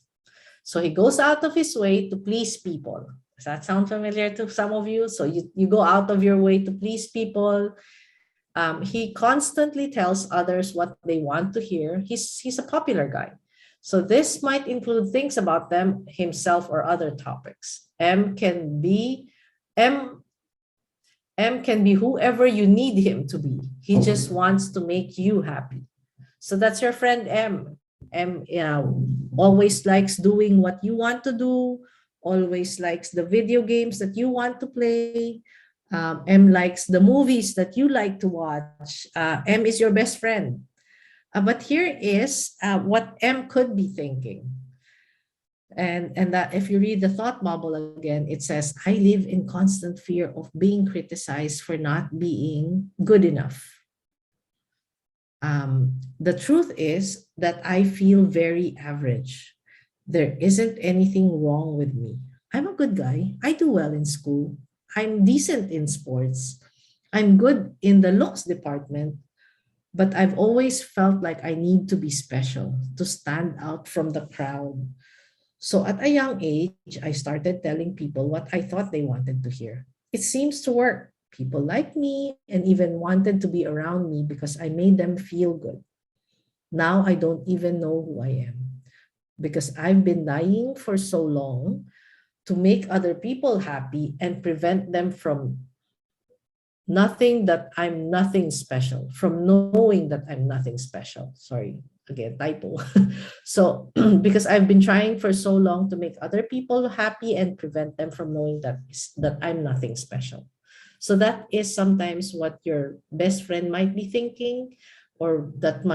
So he goes out of his way to please people. Does that sound familiar to some of you? So you go out of your way to please people. He constantly tells others what they want to hear. He's a popular guy. So this might include things about them, himself, or other topics. M M can be whoever you need him to be. He just wants to make you happy. So that's your friend M. M always likes doing what you want to do, always likes the video games that you want to play. M likes the movies that you like to watch. M is your best friend. But here is what M could be thinking. And that if you read the thought bubble again, it says, I live in constant fear of being criticized for not being good enough. The truth is that I feel very average. There isn't anything wrong with me. I'm a good guy. I do well in school. I'm decent in sports. I'm good in the looks department, but I've always felt like I need to be special, to stand out from the crowd. So at a young age, I started telling people what I thought they wanted to hear. It seems to work. People liked me and even wanted to be around me because I made them feel good. Now I don't even know who I am because I've been dying for so long to make other people happy and prevent them from nothing that I'm nothing special, from knowing that I'm nothing special. Sorry, again, typo. So, because I've been trying for so long to make other people happy and prevent them from knowing that I'm nothing special. So that is sometimes what your best friend might be thinking, or that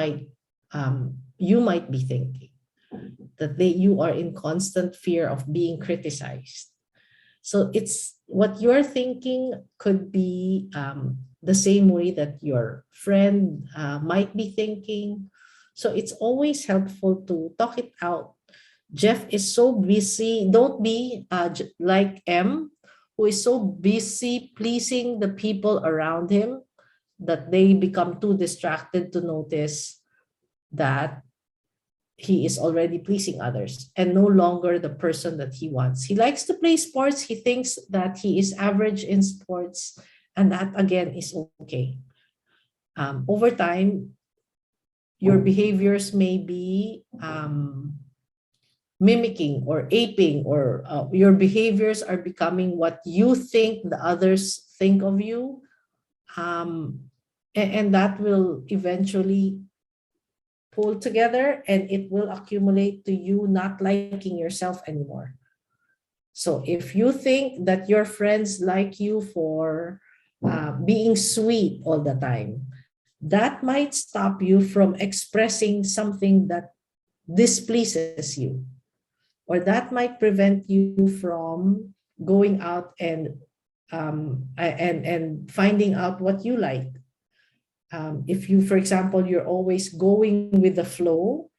you might be thinking, that you are in constant fear of being criticized. So it's what you're thinking could be the same way that your friend might be thinking. So it's always helpful to talk it out. Jeff is so busy. Don't be like M, who is so busy pleasing the people around him that they become too distracted to notice that he is already pleasing others and no longer the person that he wants. He likes to play sports. He thinks that he is average in sports, and that again is okay. Over time, your behaviors may be mimicking or aping, or your behaviors are becoming what you think the others think of you. And that will eventually pull together and it will accumulate to you not liking yourself anymore. So if you think that your friends like you for being sweet all the time, that might stop you from expressing something that displeases you, or that might prevent you from going out and finding out what you like. If you, for example, you're always going with the flow,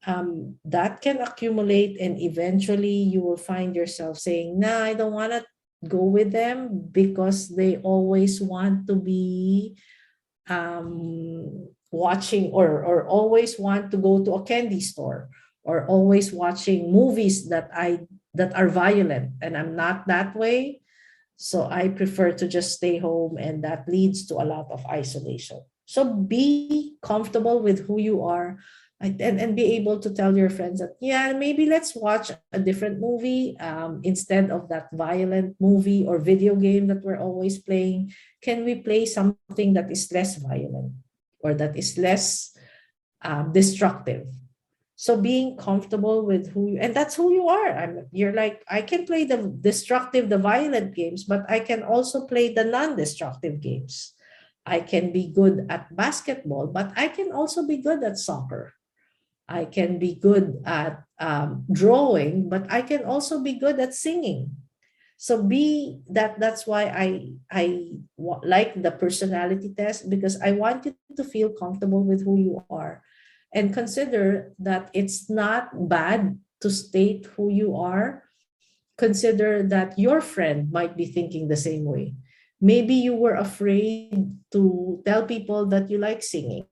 that can accumulate and eventually you will find yourself saying, nah, I don't want to go with them because they always want to be watching or always want to go to a candy store or always watching movies that are violent, and I'm not that way. So I prefer to just stay home, and that leads to a lot of isolation. So be comfortable with who you are, and be able to tell your friends that, yeah, maybe let's watch a different movie instead of that violent movie or video game that we're always playing. Can we play something that is less violent or that is less destructive? So being comfortable with and that's who you are. You're like, I can play the destructive, the violent games, but I can also play the non-destructive games. I can be good at basketball, but I can also be good at soccer. I can be good at drawing, but I can also be good at singing. So be that. That's why like the personality test, because I want you to feel comfortable with who you are, and consider that it's not bad to state who you are. Consider that your friend might be thinking the same way. Maybe you were afraid to tell people that you like singing.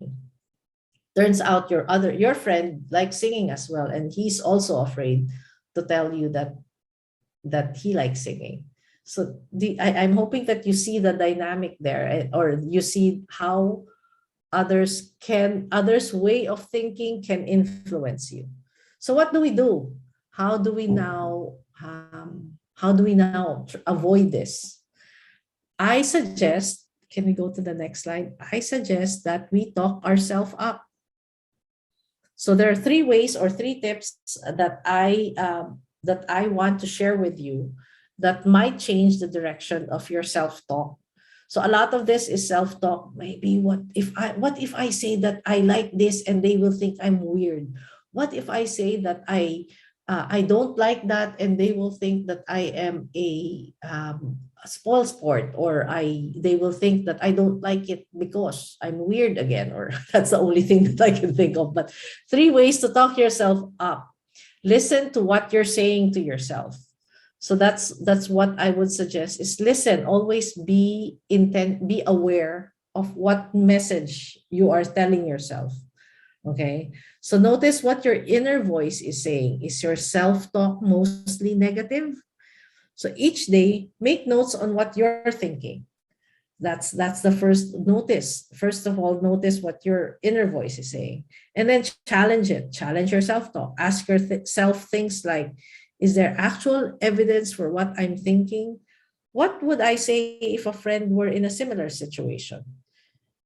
Turns out your friend likes singing as well, and he's also afraid to tell you that he likes singing. So I'm hoping that you see the dynamic there, or you see how others' way of thinking can influence you. So what do we do? How do we now avoid this? I suggest, can we go to the next slide? I suggest that we talk ourselves up. So there are three ways or three tips that I want to share with you that might change the direction of your self-talk. So a lot of this is self-talk. Maybe what if I say that I like this and they will think I'm weird? What if I say that I don't like that and they will think that I am a spoil sport, or they will think that I don't like it because I'm weird again, or that's the only thing that I can think of. But three ways to talk yourself up. Listen to what you're saying to yourself. So that's what I would suggest is listen. Always be aware of what message you are telling yourself. Okay. So notice what your inner voice is saying. Is your self-talk mostly negative? So each day, make notes on what you're thinking. That's the first notice. First of all, notice what your inner voice is saying, and then challenge it. Challenge your self-talk. Ask yourself things like, is there actual evidence for what I'm thinking? What would I say if a friend were in a similar situation?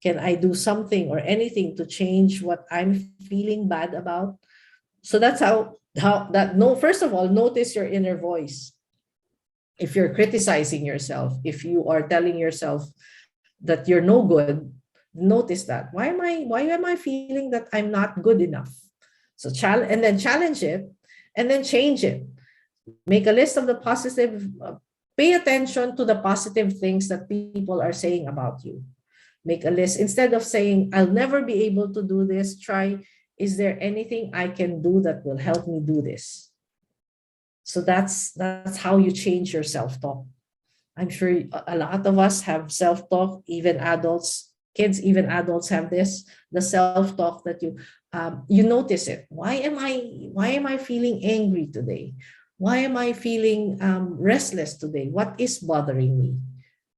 Can I do something or anything to change what I'm feeling bad about? So that's how that no first of all, notice your inner voice. If you're criticizing yourself, if you are telling yourself that you're no good, notice that. Why am I feeling that I'm not good enough? So and then challenge it, and then change it. Make a list of the positive, pay attention to the positive things that people are saying about you. Make a list. Instead of saying, I'll never be able to do this, try, is there anything I can do that will help me do this? So that's how you change your self-talk. I'm sure a lot of us have self-talk, even adults, kids, even adults have this, the self-talk that you notice it. Why am I feeling angry today? Why am I feeling restless today? What is bothering me?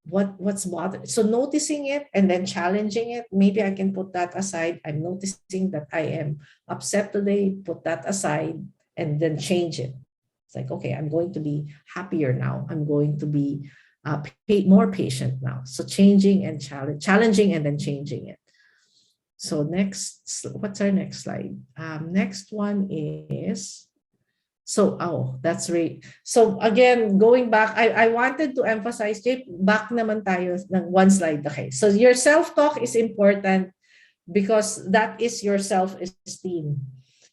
What's bothering? So noticing it and then challenging it. Maybe I can put that aside. I'm noticing that I am upset today. Put that aside and then change it. It's like, okay, I'm going to be happier now. I'm going to be more patient now. So changing and challenging and then changing it. So what's our next slide? Next one is, that's right. So again, going back, I wanted to emphasize, Jay, back naman tayo ng one slide. Okay, so your self-talk is important because that is your self-esteem.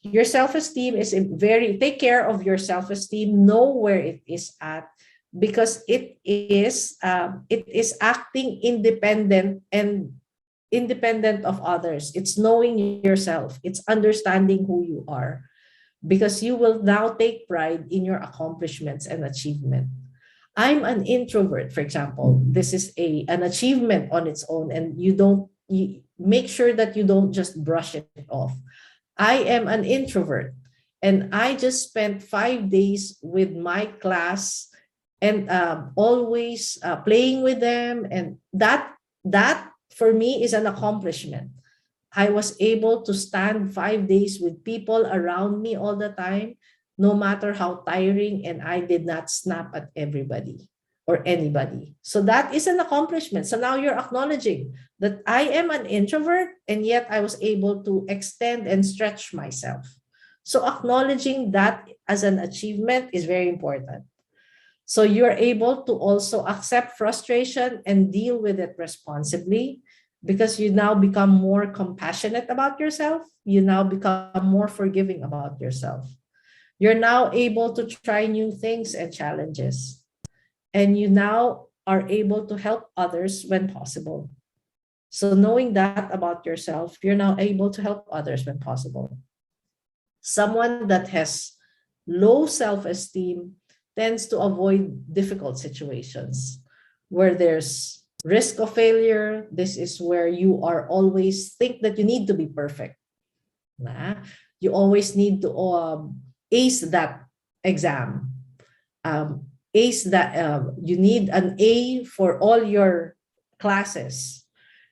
Your self-esteem is take care of your self-esteem, know where it is at, because it is acting independent and independent of others. It's knowing yourself. It's understanding who you are, because you will now take pride in your accomplishments and achievement. I'm an introvert, for example. This is an achievement on its own, and you make sure that you don't just brush it off. I am an introvert, and I just spent 5 days with my class and always playing with them, and that for me is an accomplishment. I was able to stand 5 days with people around me all the time, no matter how tiring, and I did not snap at everybody or anybody. So that is an accomplishment. So now you're acknowledging that I am an introvert, and yet I was able to extend and stretch myself. So acknowledging that as an achievement is very important. So you're able to also accept frustration and deal with it responsibly. because you now become more compassionate about yourself. You now become more forgiving about yourself. You're now able to try new things and challenges. And you now are able to help others when possible. So, knowing that about yourself, you're now able to help others when possible. Someone that has low self esteem tends to avoid difficult situations where there's risk of failure. This is where you are always think that you need to be perfect. Nah? You always need to ace that exam. Ace that you need an A for all your classes.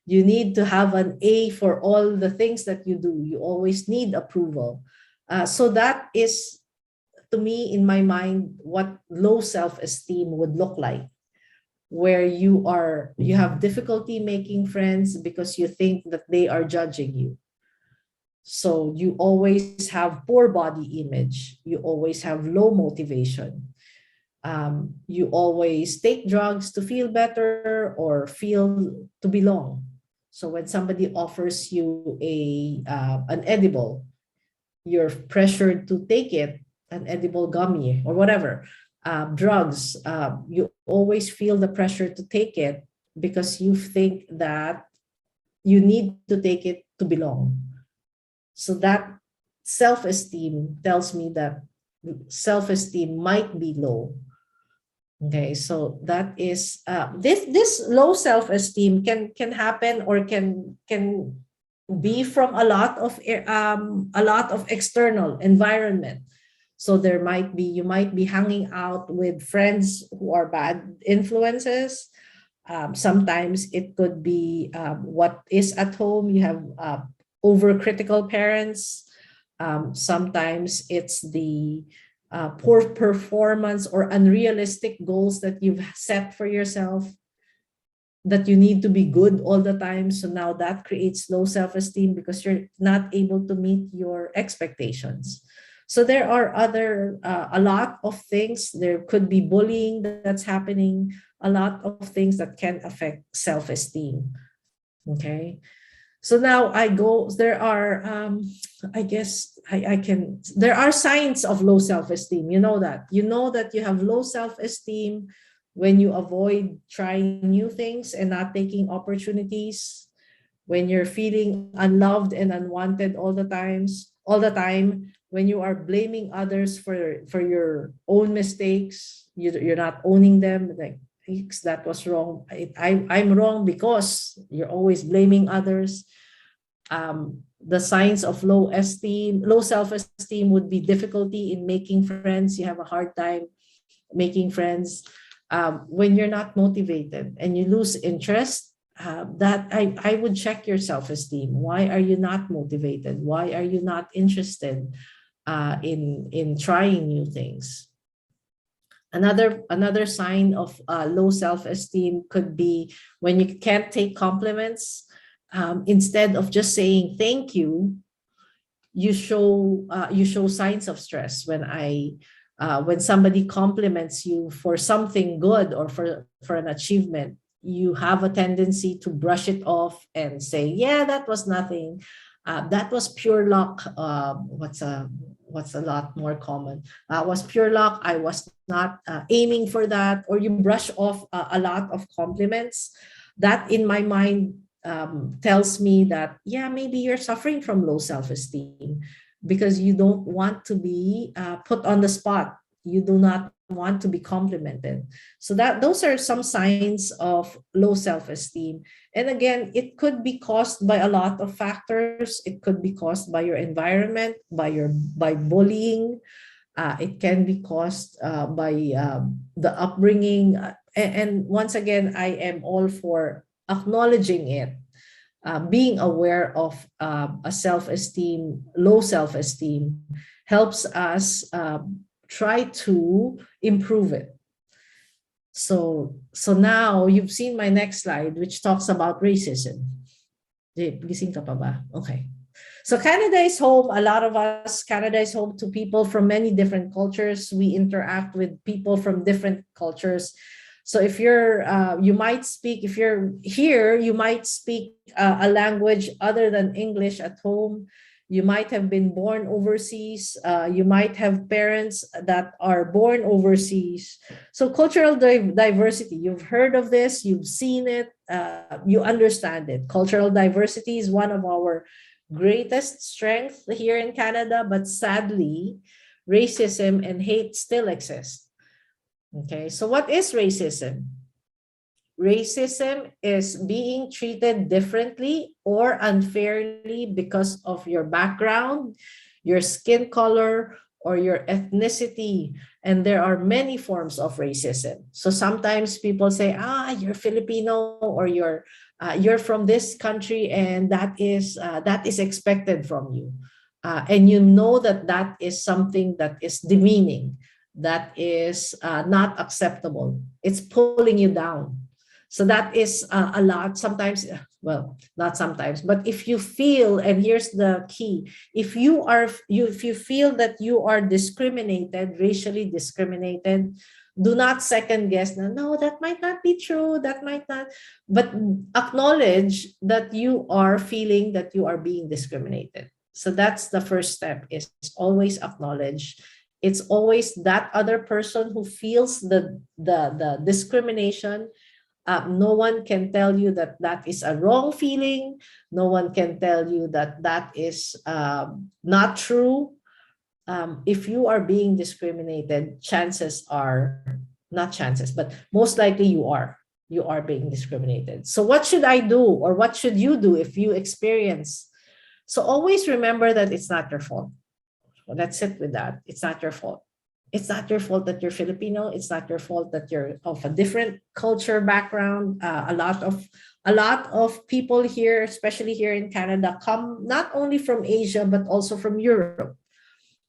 You need to have an A for all the things that you do. You always need approval. So that is, to me, in my mind, what low self-esteem would look like, where you have difficulty making friends because you think that they are judging you. So you always have poor body image. You always have low motivation. You always take drugs to feel better or feel to belong. So when somebody offers you an edible, you're pressured to take it, an edible gummy or whatever, drugs. You always feel the pressure to take it because you think that you need to take it to belong. So that self-esteem tells me that self-esteem might be low. Okay, so that is this low self-esteem can happen or can be from a lot of external environment. So you might be hanging out with friends who are bad influences. Sometimes it could be what is at home. You have overcritical parents. Sometimes it's the poor performance or unrealistic goals that you've set for yourself, that you need to be good all the time. So now that creates low self-esteem because you're not able to meet your expectations. So there are a lot of things. There could be bullying that's happening, a lot of things that can affect self-esteem. Okay. So now there are, I guess there are signs of low self-esteem. You know that. You know that you have low self-esteem when you avoid trying new things and not taking opportunities, when you're feeling unloved and unwanted all the time, when you are blaming others for your own mistakes, you're not owning them, like, that was wrong. I'm wrong because you're always blaming others. The signs of low self-esteem would be difficulty in making friends. You have a hard time making friends. When you're not motivated and you lose interest, that I would check your self-esteem. Why are you not motivated? Why are you not interested in trying new things? Another sign of low self-esteem could be when you can't take compliments. Instead of just saying thank you, you show signs of stress. When somebody compliments you for something good or for an achievement, you have a tendency to brush it off and say, yeah, that was nothing. That was pure luck. What's a lot more common? Was pure luck. I was not aiming for that. Or you brush off a lot of compliments. That, in my mind, tells me that, yeah, maybe you're suffering from low self-esteem because you don't want to be put on the spot. You do not want to be complimented. So those are some signs of low self-esteem. And again, it could be caused by a lot of factors. It could be caused by your environment, by bullying. It can be caused by the upbringing. And once again, I am all for acknowledging it. Being aware of low self-esteem helps us try to improve it. So now you've seen my next slide, which talks about racism. Gising ka pa ba? Okay. So Canada is home. A lot of us, Canada is home to people from many different cultures. We interact with people from different cultures. So if you might speak, if you're here, you might speak a language other than English at home. You might have been born overseas. You might have parents that are born overseas. So cultural diversity, you've heard of this, you've seen it, you understand it. Cultural diversity is one of our greatest strengths here in Canada, but sadly, racism and hate still exist. Okay, so what is racism? Racism is being treated differently or unfairly because of your background, your skin color, or your ethnicity. And there are many forms of racism. So sometimes people say, you're Filipino, or you're from this country, and that is expected from you. And you know that that is something that is demeaning, that is not acceptable. It's pulling you down. So that is a lot. Sometimes, well, not sometimes, but if you feel, and here's the key, if you feel that you are discriminated, racially discriminated, do not second guess. No, that might not be true. That might not, but acknowledge that you are feeling that you are being discriminated. So that's the first step, is always acknowledge. It's always that other person who feels the discrimination. No one can tell you that that is a wrong feeling. No one can tell you that that is not true. If you are being discriminated, chances are, not chances, but most likely you are being discriminated. So what should I do, or what should you do if you experience? So always remember that it's not your fault. Well, let's sit with that. It's not your fault. It's not your fault that you're Filipino. It's not your fault that you're of a different culture background. A lot of people here, especially here in Canada, come not only from Asia but also from Europe.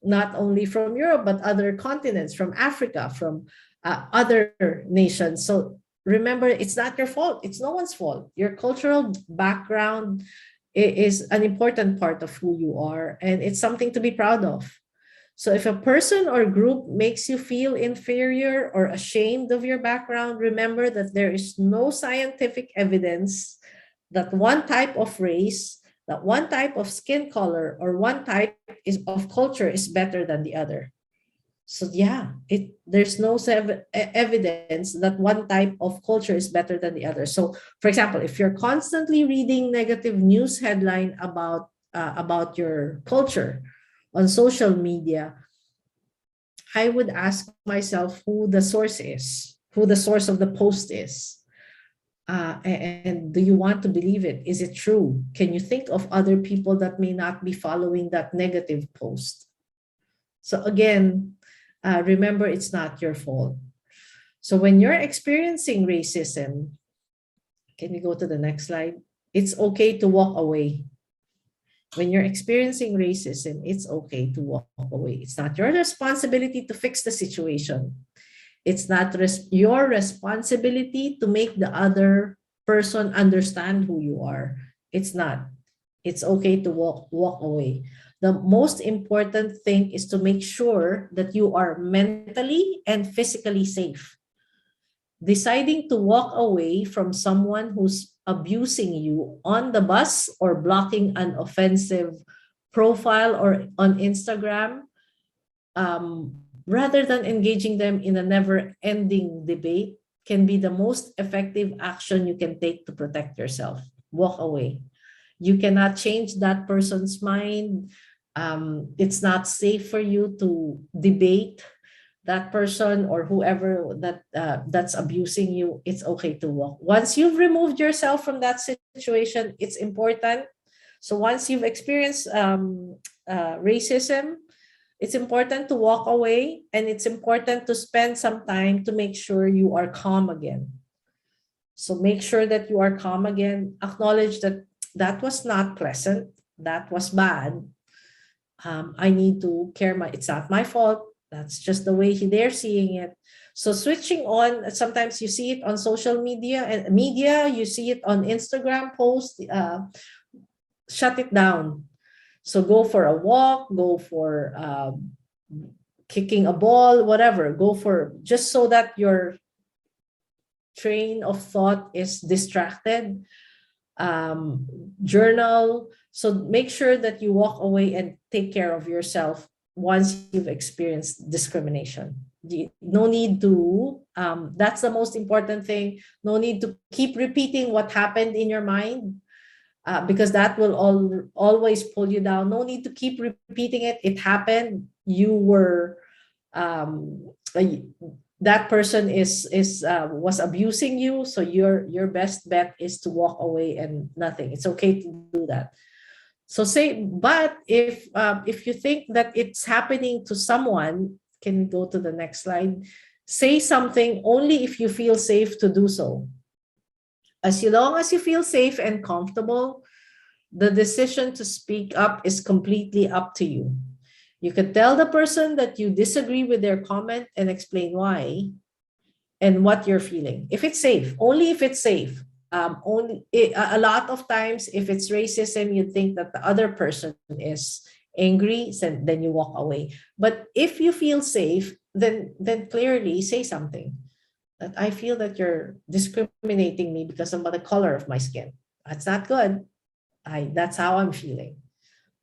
Not only from Europe but other continents, from Africa, from other nations. So remember, it's not your fault. It's no one's fault. Your cultural background is an important part of who you are, and it's something to be proud of. So if a person or group makes you feel inferior or ashamed of your background, remember that there is no scientific evidence that one type of race, that one type of skin color, or one type of culture is better than the other. So yeah, there's no evidence that one type of culture is better than the other. So for example, if you're constantly reading negative news headline about your culture on social media, I would ask myself who the source is, who the source of the post is. And do you want to believe it? Is it true? Can you think of other people that may not be following that negative post? So again, remember, it's not your fault. So when you're experiencing racism, can you go to the next slide? It's okay to walk away. When you're experiencing racism, it's okay to walk away. It's not your responsibility to fix the situation. It's not your responsibility to make the other person understand who you are. It's not. It's okay to walk away. The most important thing is to make sure that you are mentally and physically safe. Deciding to walk away from someone who's abusing you on the bus or blocking an offensive profile or on Instagram, rather than engaging them in a never-ending debate, can be the most effective action you can take to protect yourself. Walk away. You cannot change that person's mind. It's not safe for you to debate that person or whoever that's abusing you. It's okay to walk. Once you've removed yourself from that situation, it's important. So once you've experienced racism, it's important to walk away, and it's important to spend some time to make sure you are calm again. So make sure that you are calm again. Acknowledge that that was not pleasant. That was bad. I need to it's not my fault. That's just the way they're seeing it. So switching on, sometimes you see it on social media, you see it on Instagram posts, shut it down. So go for a walk, go for kicking a ball, whatever. Go for, just so that train of thought is distracted, journal. So make sure that you walk away and take care of yourself once you've experienced discrimination. No need to, that's the most important thing. No need to keep repeating what happened in your mind, because that will always pull you down. No need to keep repeating it. It happened. You were, that person was abusing you. So your best bet is to walk away and nothing. It's okay to do that. So say, but if you think that it's happening to someone, can we go to the next slide? Say something only if you feel safe to do so. As long as you feel safe and comfortable, the decision to speak up is completely up to you. You can tell the person that you disagree with their comment and explain why and what you're feeling. If it's safe, only if it's safe. A lot of times, if it's racism, you think that the other person is angry, so then you walk away. But if you feel safe, then clearly say something. That I feel that you're discriminating me because of the color of my skin. That's not good. That's how I'm feeling.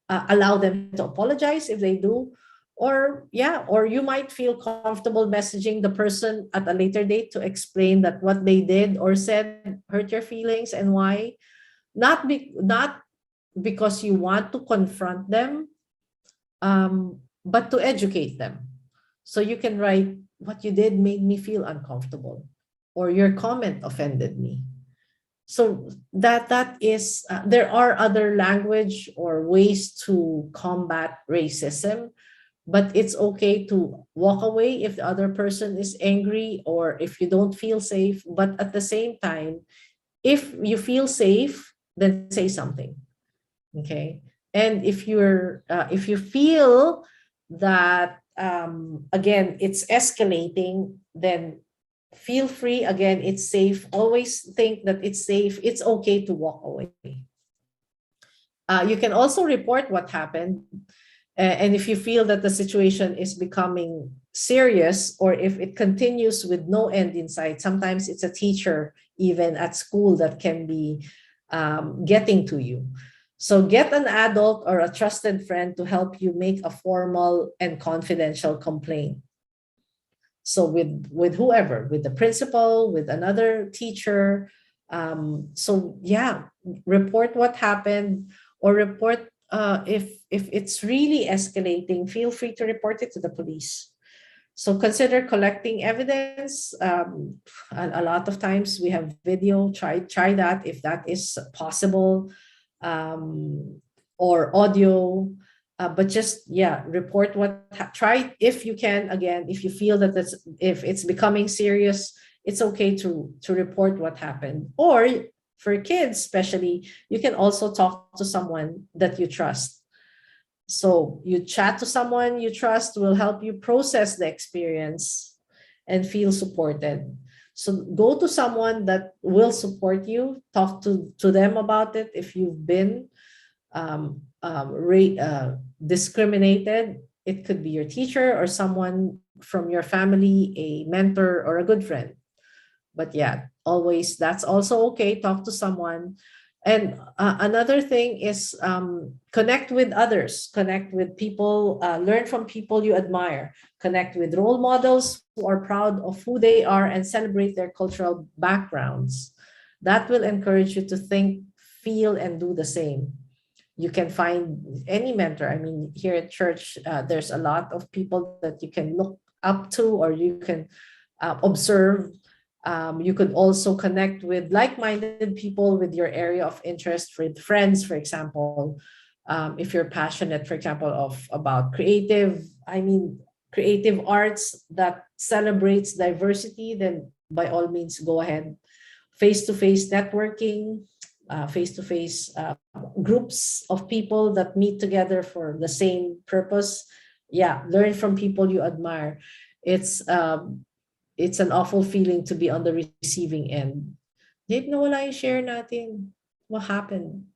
Allow them to apologize if they do, or you might feel comfortable messaging the person at a later date to explain that what they did or said hurt your feelings and why. Not because you want to confront them, but to educate them. So you can write, what you did made me feel uncomfortable, or your comment offended me. So that is, there are other language or ways to combat racism, but it's okay to walk away if the other person is angry or if you don't feel safe. But at the same time, if you feel safe, then say something. Okay. And if you feel that, again, it's escalating, then feel free. Again, it's safe. Always think that it's safe. It's okay to walk away. You can also report what happened. And if you feel that the situation is becoming serious, or if it continues with no end in sight, sometimes it's a teacher, even at school, that can be getting to you. So get an adult or a trusted friend to help you make a formal and confidential complaint. So with whoever, with the principal, with another teacher. So yeah, report what happened, or report if it's really escalating, feel free to report it to the police. So consider collecting evidence. A lot of times we have video. Try that if that is possible, or audio. But just report try if you can. Again, if you feel that if it's becoming serious, it's okay to report what happened. Or for kids especially, you can also talk to someone that you trust. So you chat to someone you trust will help you process the experience and feel supported. So go to someone that will support you. Talk to them about it if you've been discriminated. It could be your teacher or someone from your family, a mentor or a good friend. But always, that's also okay. Talk to someone. And another thing is connect with others, connect with people, learn from people you admire, connect with role models who are proud of who they are and celebrate their cultural backgrounds. That will encourage you to think, feel, and do the same. You can find any mentor. I mean, here at church, there's a lot of people that you can look up to, or you can observe. You could also connect with like-minded people with your area of interest, with friends, for example. If you're passionate, for example, about creative arts that celebrates diversity, then by all means, go ahead. Face-to-face networking, face-to-face groups of people that meet together for the same purpose. Learn from people you admire. It's an awful feeling to be on the receiving end. Did nawala yung share natin? What happened?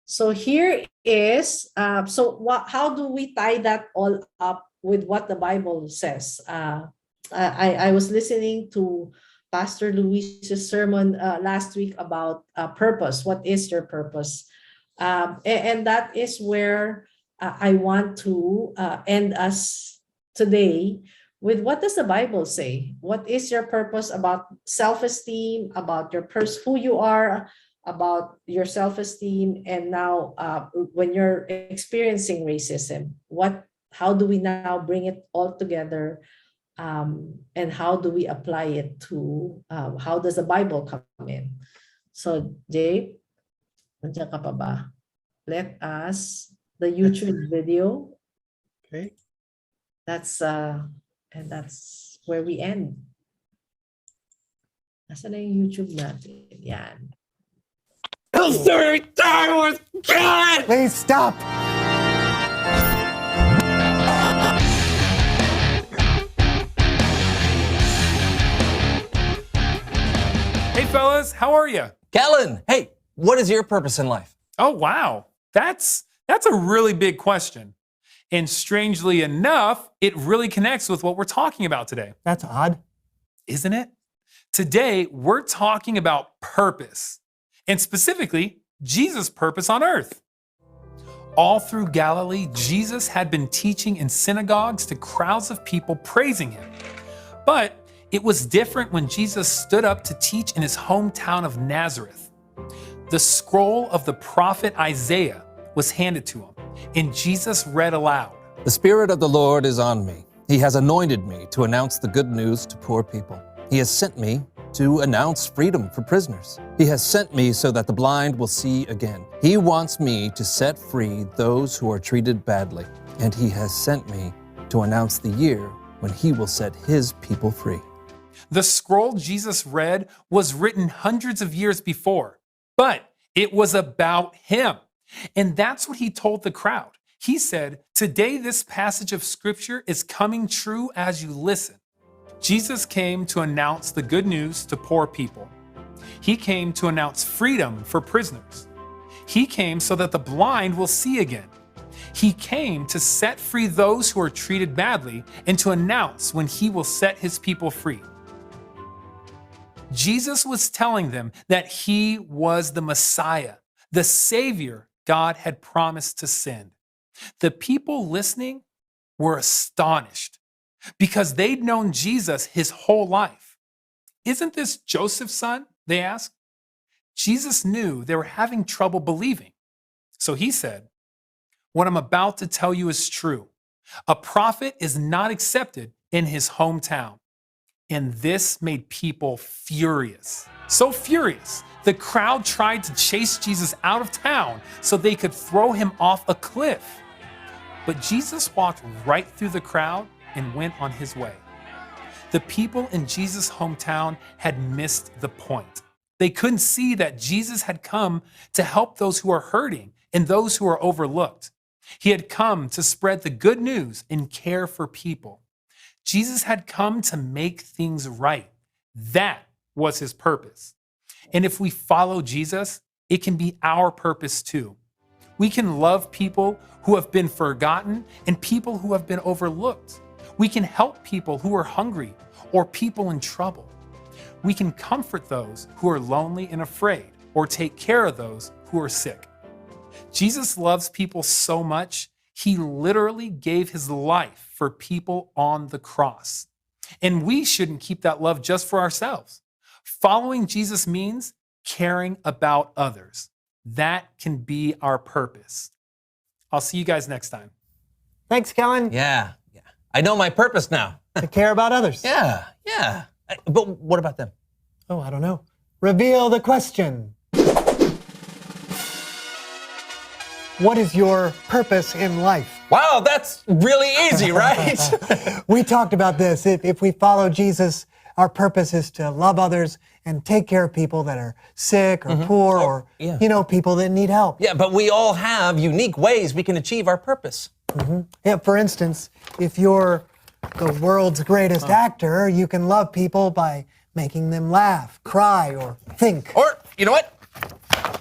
So here is, how do we tie that all up with what the Bible says? I was listening to Pastor Luis's sermon last week about purpose. What is your purpose? And that is where I want to end us today with, what does the Bible say? What is your purpose about self-esteem, about your who you are, about your self-esteem, and now when you're experiencing racism, how do we now bring it all together, and how do we apply it to, how does the Bible come in? So, Jay, nandiyan ka pa ba? Let us, the YouTube video, Okay. and that's where we end. Nasaan na yung YouTube natin? Yan. Please stop. Hey fellas, how are you? Kellen, hey, what is your purpose in life? Oh wow, that's a really big question. And strangely enough, it really connects with what we're talking about today, That's odd. isn't it? Today, we're talking about purpose, and specifically, Jesus' purpose on earth. All through Galilee, Jesus had been teaching in synagogues to crowds of people praising him. But it was different when Jesus stood up to teach in his hometown of Nazareth. The scroll of the prophet Isaiah was handed to him, and Jesus read aloud. The Spirit of the Lord is on me. He has anointed me to announce the good news to poor people. He has sent me to announce freedom for prisoners. He has sent me so that the blind will see again. He wants me to set free those who are treated badly. And he has sent me to announce the year when he will set his people free. The scroll Jesus read was written hundreds of years before, but it was about him. And that's what he told the crowd. He said, "Today this passage of scripture is coming true as you listen." Jesus came to announce the good news to poor people. He came to announce freedom for prisoners. He came so that the blind will see again. He came to set free those who are treated badly and to announce when he will set his people free. Jesus was telling them that he was the Messiah, the Savior God had promised to send. The people listening were astonished because they'd known Jesus his whole life. "Isn't this Joseph's son?" they asked. Jesus knew they were having trouble believing. So he said, "What I'm about to tell you is true. A prophet is not accepted in his hometown." And this made people furious. So furious, the crowd tried to chase Jesus out of town so they could throw him off a cliff. But Jesus walked right through the crowd and went on his way. The people in Jesus' hometown had missed the point. They couldn't see that Jesus had come to help those who are hurting and those who are overlooked. He had come to spread the good news and care for people. Jesus had come to make things right. That was his purpose. And if we follow Jesus, it can be our purpose too. We can love people who have been forgotten and people who have been overlooked. We can help people who are hungry or people in trouble. We can comfort those who are lonely and afraid or take care of those who are sick. Jesus loves people so much, he literally gave his life for people on the cross. And we shouldn't keep that love just for ourselves. Following Jesus means caring about others. That can be our purpose. I'll see you guys next time. Thanks, Kellen. Yeah. I know my purpose now. To care about others. Yeah. But what about them? Oh, I don't know. Reveal the question. What is your purpose in life? Wow, that's really easy, right? We talked about this. If we follow Jesus, our purpose is to love others and take care of people that are sick or poor or, people that need help. Yeah, but we all have unique ways we can achieve our purpose. Yeah, for instance, if you're the world's greatest actor, you can love people by making them laugh, cry, or think. Or, you know what?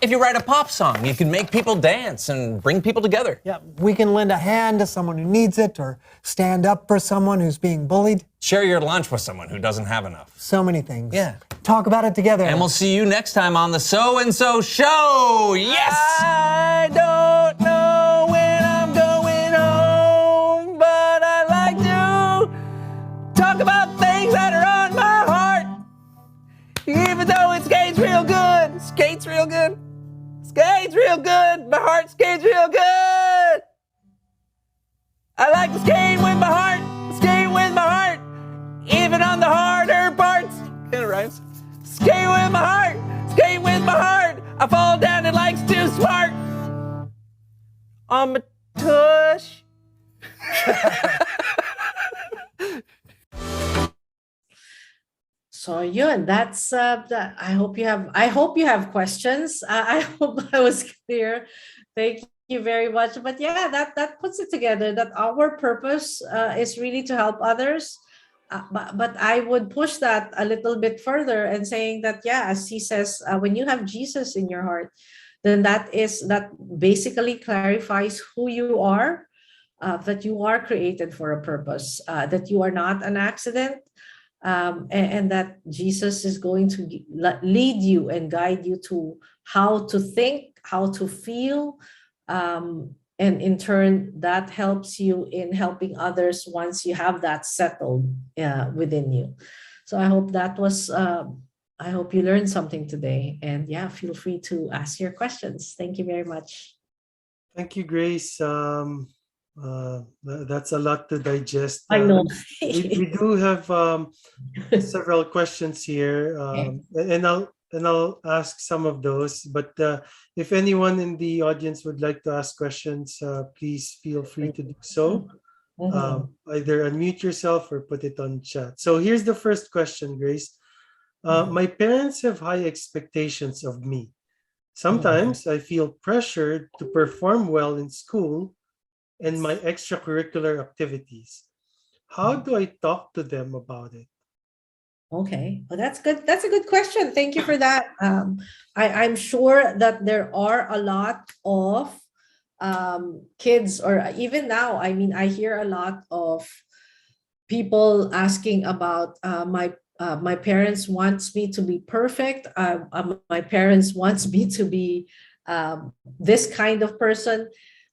If you write a pop song, you can make people dance and bring people together. Yeah, we can lend a hand to someone who needs it or stand up for someone who's being bullied. Share your lunch with someone who doesn't have enough. So many things. Yeah. Talk about it together. And we'll see you next time on the So and So Show. Yes! I don't know when I'm going home, but I like to talk about things that are on my heart. Even though it skates real good. Skates real good. Skates real good. My heart skates real good. I like to skate with my heart. Skate with my heart. Even on the harder parts. It rhymes. Skate with my heart. Skate with my heart. I fall down and like's too smart. On my tush. So yun, that's I hope you have questions. I hope I was clear. Thank you very much. But yeah, that puts it together that our purpose is really to help others. But I would push that a little bit further and saying that, yeah, as he says, when you have Jesus in your heart, then that basically clarifies who you are, that you are created for a purpose, that you are not an accident, and that Jesus is going to lead you and guide you to how to think, how to feel, and in turn, that helps you in helping others once you have that settled within you. So I hope I hope you learned something today. And yeah, feel free to ask your questions. Thank you very much. Thank you, Grace. That's a lot to digest. I know. We do have several questions here, and I'll ask some of those. But if anyone in the audience would like to ask questions, please feel free to do so. Either unmute yourself or put it on chat. So here's the first question, Grace. My parents have high expectations of me. Sometimes I feel pressured to perform well in school and my extracurricular activities. How do I talk to them about it? Okay, well, that's good. That's a good question. Thank you for that. I'm sure that there are a lot of kids, or even now, I mean, I hear a lot of people asking about my parents wants me to be perfect. My parents wants me to be this kind of person.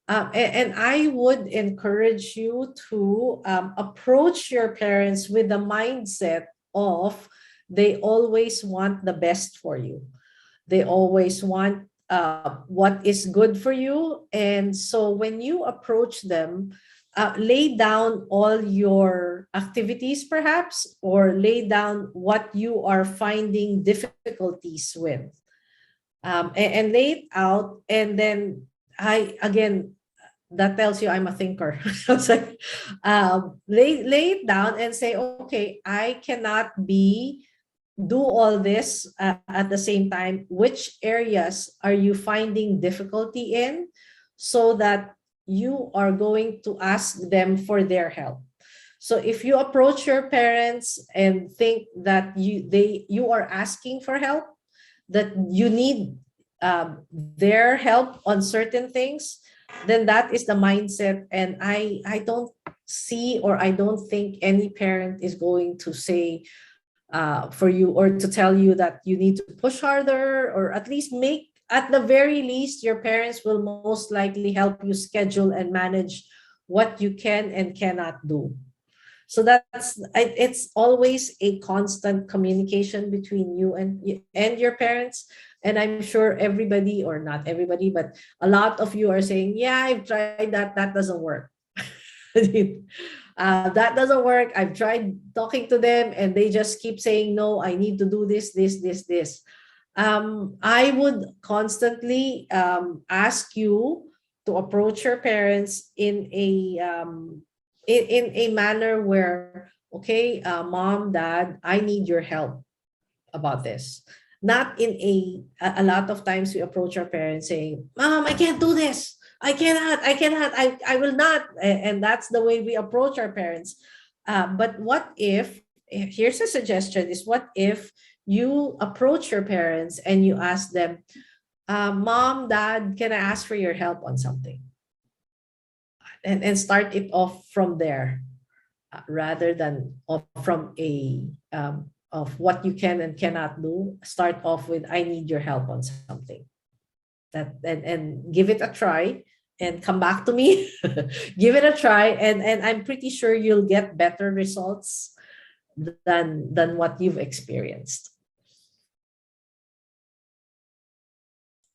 And I would encourage you to approach your parents with the mindset of they always want the best for you. They always want what is good for you. And so when you approach them, lay down all your activities perhaps, or lay down what you are finding difficulties with, and lay it out. And then that tells you I'm a thinker. I was like, lay it down and say, okay, I cannot do all this at the same time. Which areas are you finding difficulty in, so that you are going to ask them for their help. So if you approach your parents and think that you are asking for help, that you need their help on certain things, then that is the mindset. And I don't see, or I don't think any parent is going to say for you, or to tell you that you need to push harder, or at least at the very least, your parents will most likely help you schedule and manage what you can and cannot do. So it's always a constant communication between you and your parents. And I'm sure everybody, or not everybody, but a lot of you are saying, yeah, I've tried that. That doesn't work. That doesn't work. I've tried talking to them and they just keep saying, no, I need to do this. I would constantly ask you to approach your parents in a manner where, okay, mom, dad, I need your help about this. Not in a lot of times we approach our parents saying, mom, I can't do this. I cannot, I will not. And that's the way we approach our parents. But what if, here's a suggestion, is what if you approach your parents and you ask them, Mom, Dad, can I ask for your help on something? And start it off from there, rather than from a of what you can and cannot do. Start off with, I need your help on something. And give it a try and come back to me. Give it a try, and I'm pretty sure you'll get better results than what you've experienced.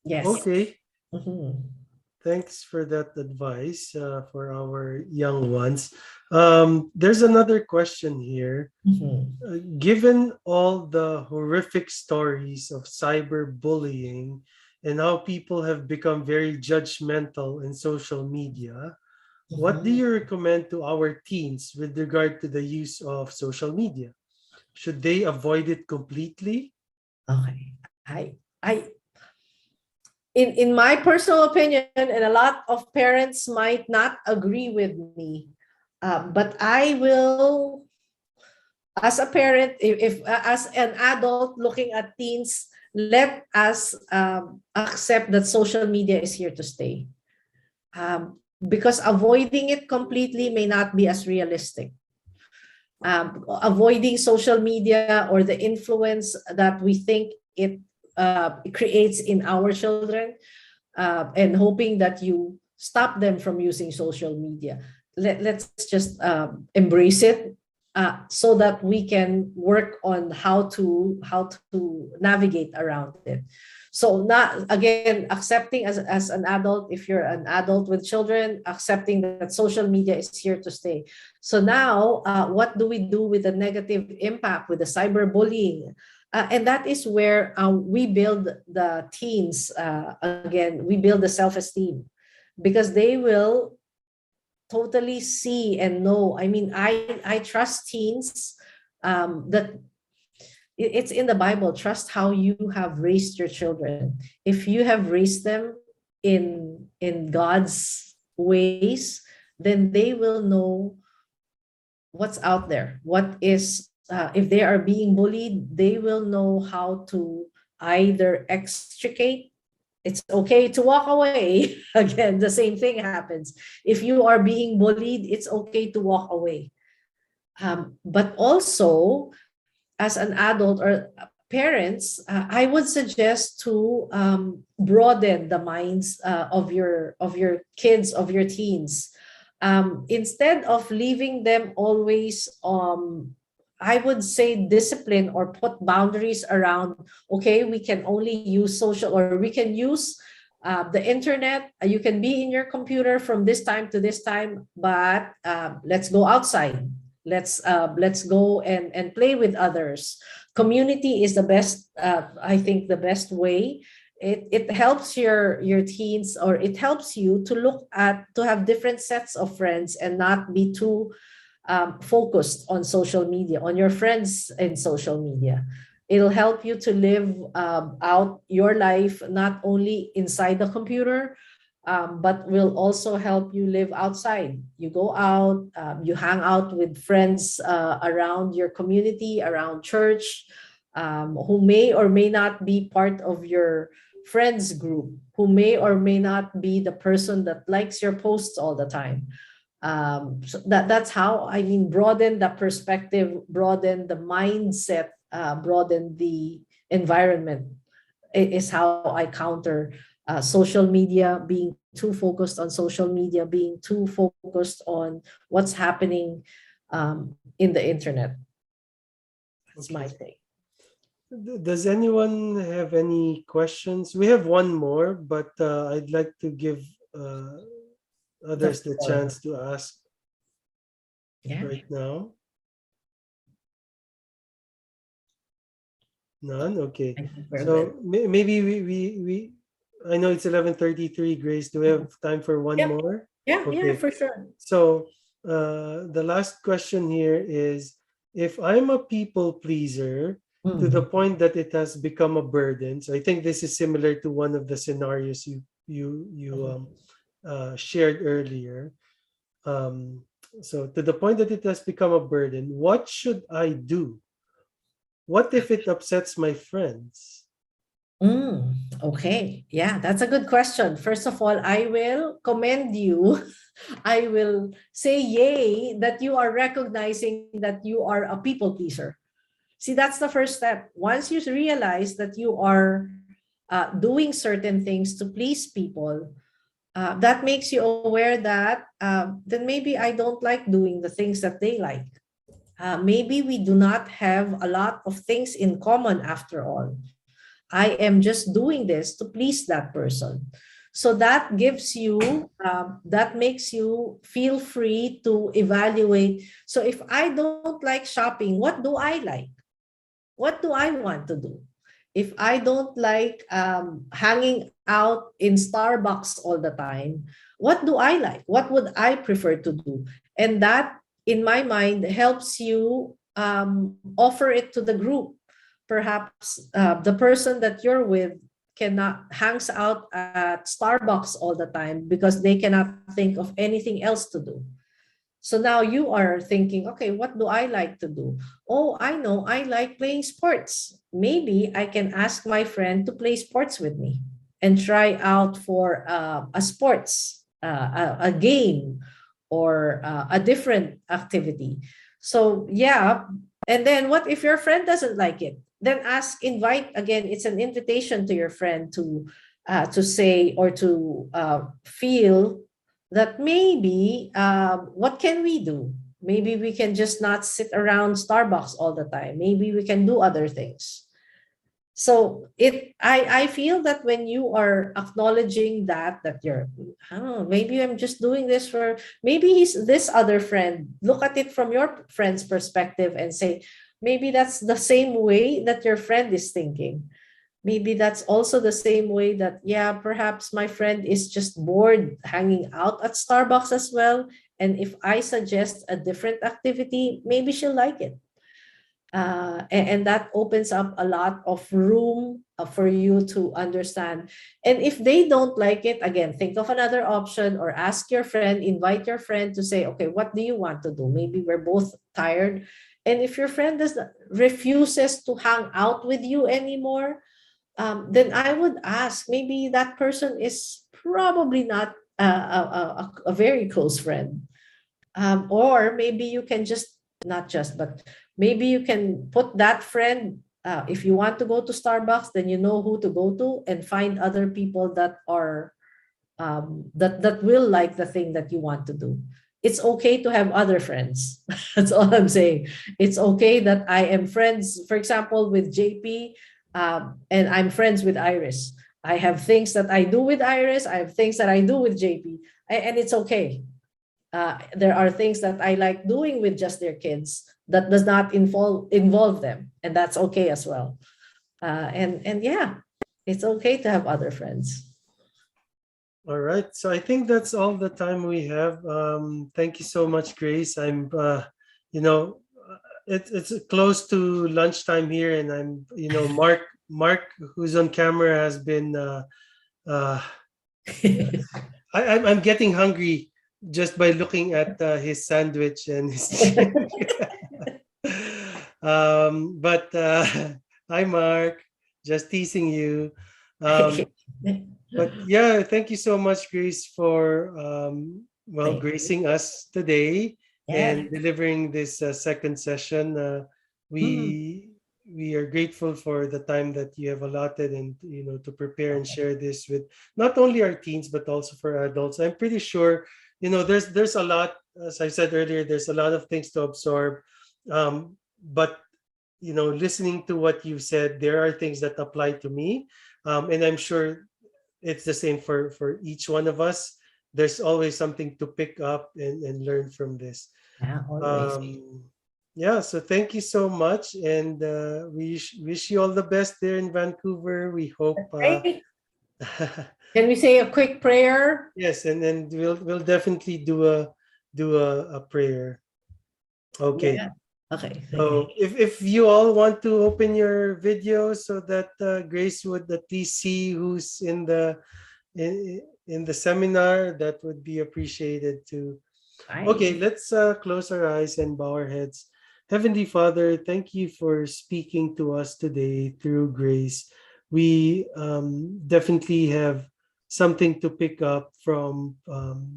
Yes. Okay. Mhm. Thanks for that advice for our young ones. There's another question here. Mhm. Given all the horrific stories of cyberbullying and how people have become very judgmental in social media, what do Mhm. you recommend to our teens with regard to the use of social media? Should they avoid it completely? Okay. I in my personal opinion, and a lot of parents might not agree with me, but I will, as a parent, if as an adult looking at teens, let us accept that social media is here to stay. Because avoiding it completely may not be as realistic. Avoiding social media or the influence that we think it creates in our children, and hoping that you stop them from using social media. Let's just embrace it, so that we can work on how to navigate around it. So, not again, accepting as an adult, if you're an adult with children, accepting that social media is here to stay. So now, what do we do with the negative impact, with the cyberbullying? And that is where we build the teens. Again, we build the self-esteem, because they will totally see and know. I mean, I trust teens, that it's in the Bible. Trust how you have raised your children. If you have raised them in God's ways, then they will know what's out there. What is, if they are being bullied, they will know how to either extricate. It's okay to walk away. Again, the same thing happens. If you are being bullied, it's okay to walk away. But also, as an adult or parents, I would suggest to broaden the minds of your kids, of your teens. Instead of leaving them always, I would say, discipline or put boundaries around. Okay, we can only use social, or we can use the internet. You can be in your computer from this time to this time, but let's go outside. Let's go and play with others. Community is the best. I think the best way. It helps your teens, or it helps you to look at, to have different sets of friends and not be too focused on social media, on your friends in social media. It'll help you to live out your life, not only inside the computer, but will also help you live outside. You go out, you hang out with friends around your community, around church, who may or may not be part of your friends group, who may or may not be the person that likes your posts all the time. So that's how, I mean, broaden the perspective, broaden the mindset, broaden the environment, is how I counter social media, being too focused on social media, being too focused on what's happening in the internet. That's my thing. Does anyone have any questions? We have one more, but I'd like to give others the chance to ask Yeah. right now. None? Okay. I think we're good. So maybe we I know it's 11:33, Grace. Do we have time for one Yep. more? Yeah, Okay. for sure. So the last question here is, if I'm a people pleaser to the Mm. point that it has become a burden. So I think this is similar to one of the scenarios you shared earlier. Um, so to the point that it has become a burden, what should I do? What if it upsets my friends? Okay. Yeah, that's a good question. First of all, I will commend you. I will say yay that you are recognizing that you are a people pleaser. See, that's the first step. Once you realize that you are doing certain things to please people, that makes you aware that then maybe I don't like doing the things that they like. Maybe we do not have a lot of things in common after all. I am just doing this to please that person. So that gives you, that makes you feel free to evaluate. So if I don't like shopping, what do I like? What do I want to do? If I don't like hanging out in Starbucks all the time, what do I like? What would I prefer to do? And that, in my mind, helps you offer it to the group. Perhaps the person that you're with cannot hangs out at Starbucks all the time because they cannot think of anything else to do. So now you are thinking, okay, what do I like to do? Oh, I know, I like playing sports. Maybe I can ask my friend to play sports with me and try out for a sports, a game, or a different activity. So, yeah. And then what if your friend doesn't like it? Then ask, invite again. It's an invitation to your friend to say or to feel that maybe what can we do? Maybe we can just not sit around Starbucks all the time. Maybe we can do other things. So I feel that when you are acknowledging that you're, oh, maybe I'm just doing this for, maybe he's this other friend. Look at it from your friend's perspective and say, maybe that's the same way that your friend is thinking. Maybe that's also the same way that, yeah, perhaps my friend is just bored hanging out at Starbucks as well. And if I suggest a different activity, maybe she'll like it. And that opens up a lot of room for you to understand. And if they don't like it, again, think of another option or ask your friend, invite your friend to say, okay, what do you want to do? Maybe we're both tired. And if your friend refuses to hang out with you anymore, then I would ask, maybe that person is probably not a very close friend. Or maybe you can just, not just, but maybe you can put that friend, if you want to go to Starbucks, then you know who to go to and find other people that are, that will like the thing that you want to do. It's okay to have other friends. That's all I'm saying. It's okay that I am friends, for example, with JP, and I'm friends with Iris. I have things that I do with Iris. I have things that I do with JP, and it's okay. There are things that I like doing with just their kids that does not involve them, and that's okay as well. And yeah, it's okay to have other friends. All right. So I think that's all the time we have. Thank you so much, Grace. You know, it's close to lunchtime here, and Mark, who's on camera, has been. Uh, I'm getting hungry just by looking at his sandwich and his. But hi, Mark. Just teasing you. Um, but yeah, thank you so much, Grace, for Thank you. gracing us today Yeah. and delivering this second session. We are grateful for the time that you have allotted, and to prepare and share this with not only our teens but also for adults. I'm pretty sure there's a lot, as I said earlier, there's a lot of things to absorb, but listening to what you said, there are things that apply to me, and I'm sure it's the same for each one of us. There's always something to pick up and learn from this. Yeah, always. Yeah, so thank you so much, and we wish you all the best there in Vancouver. We hope. Great. Can we say a quick prayer? Yes, and then we'll definitely do a prayer. Okay. Yeah. Okay. So if you all want to open your video so that Grace would at least see who's in the seminar, that would be appreciated too. Fine. Okay, let's close our eyes and bow our heads. Heavenly Father, thank you for speaking to us today through Grace. we definitely have something to pick up from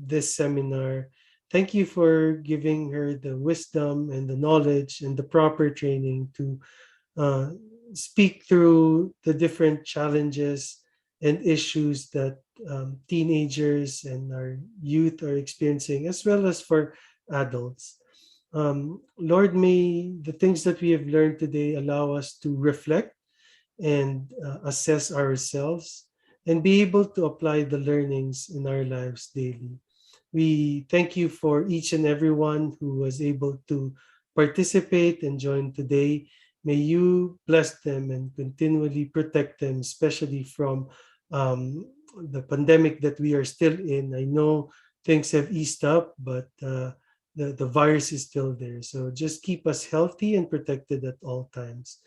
this seminar. Thank you for giving her the wisdom and the knowledge and the proper training to uh, speak through the different challenges and issues that teenagers and our youth are experiencing, as well as for adults. Lord, may the things that we have learned today allow us to reflect and assess ourselves and be able to apply the learnings in our lives daily. We thank you for each and everyone who was able to participate and join today. May you bless them and continually protect them, especially from the pandemic that we are still in. I know things have eased up, but the virus is still there. So just keep us healthy and protected at all times.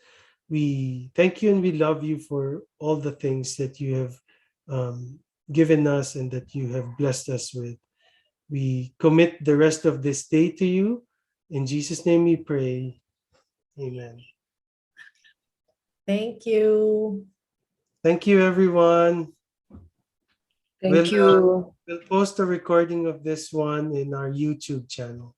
We thank you and we love you for all the things that you have um, given us and that you have blessed us with. We commit the rest of this day to you. In Jesus' name we pray. Amen. Thank you. Thank you, everyone. Thank We'll, you. we'll post a recording of this one in our YouTube channel.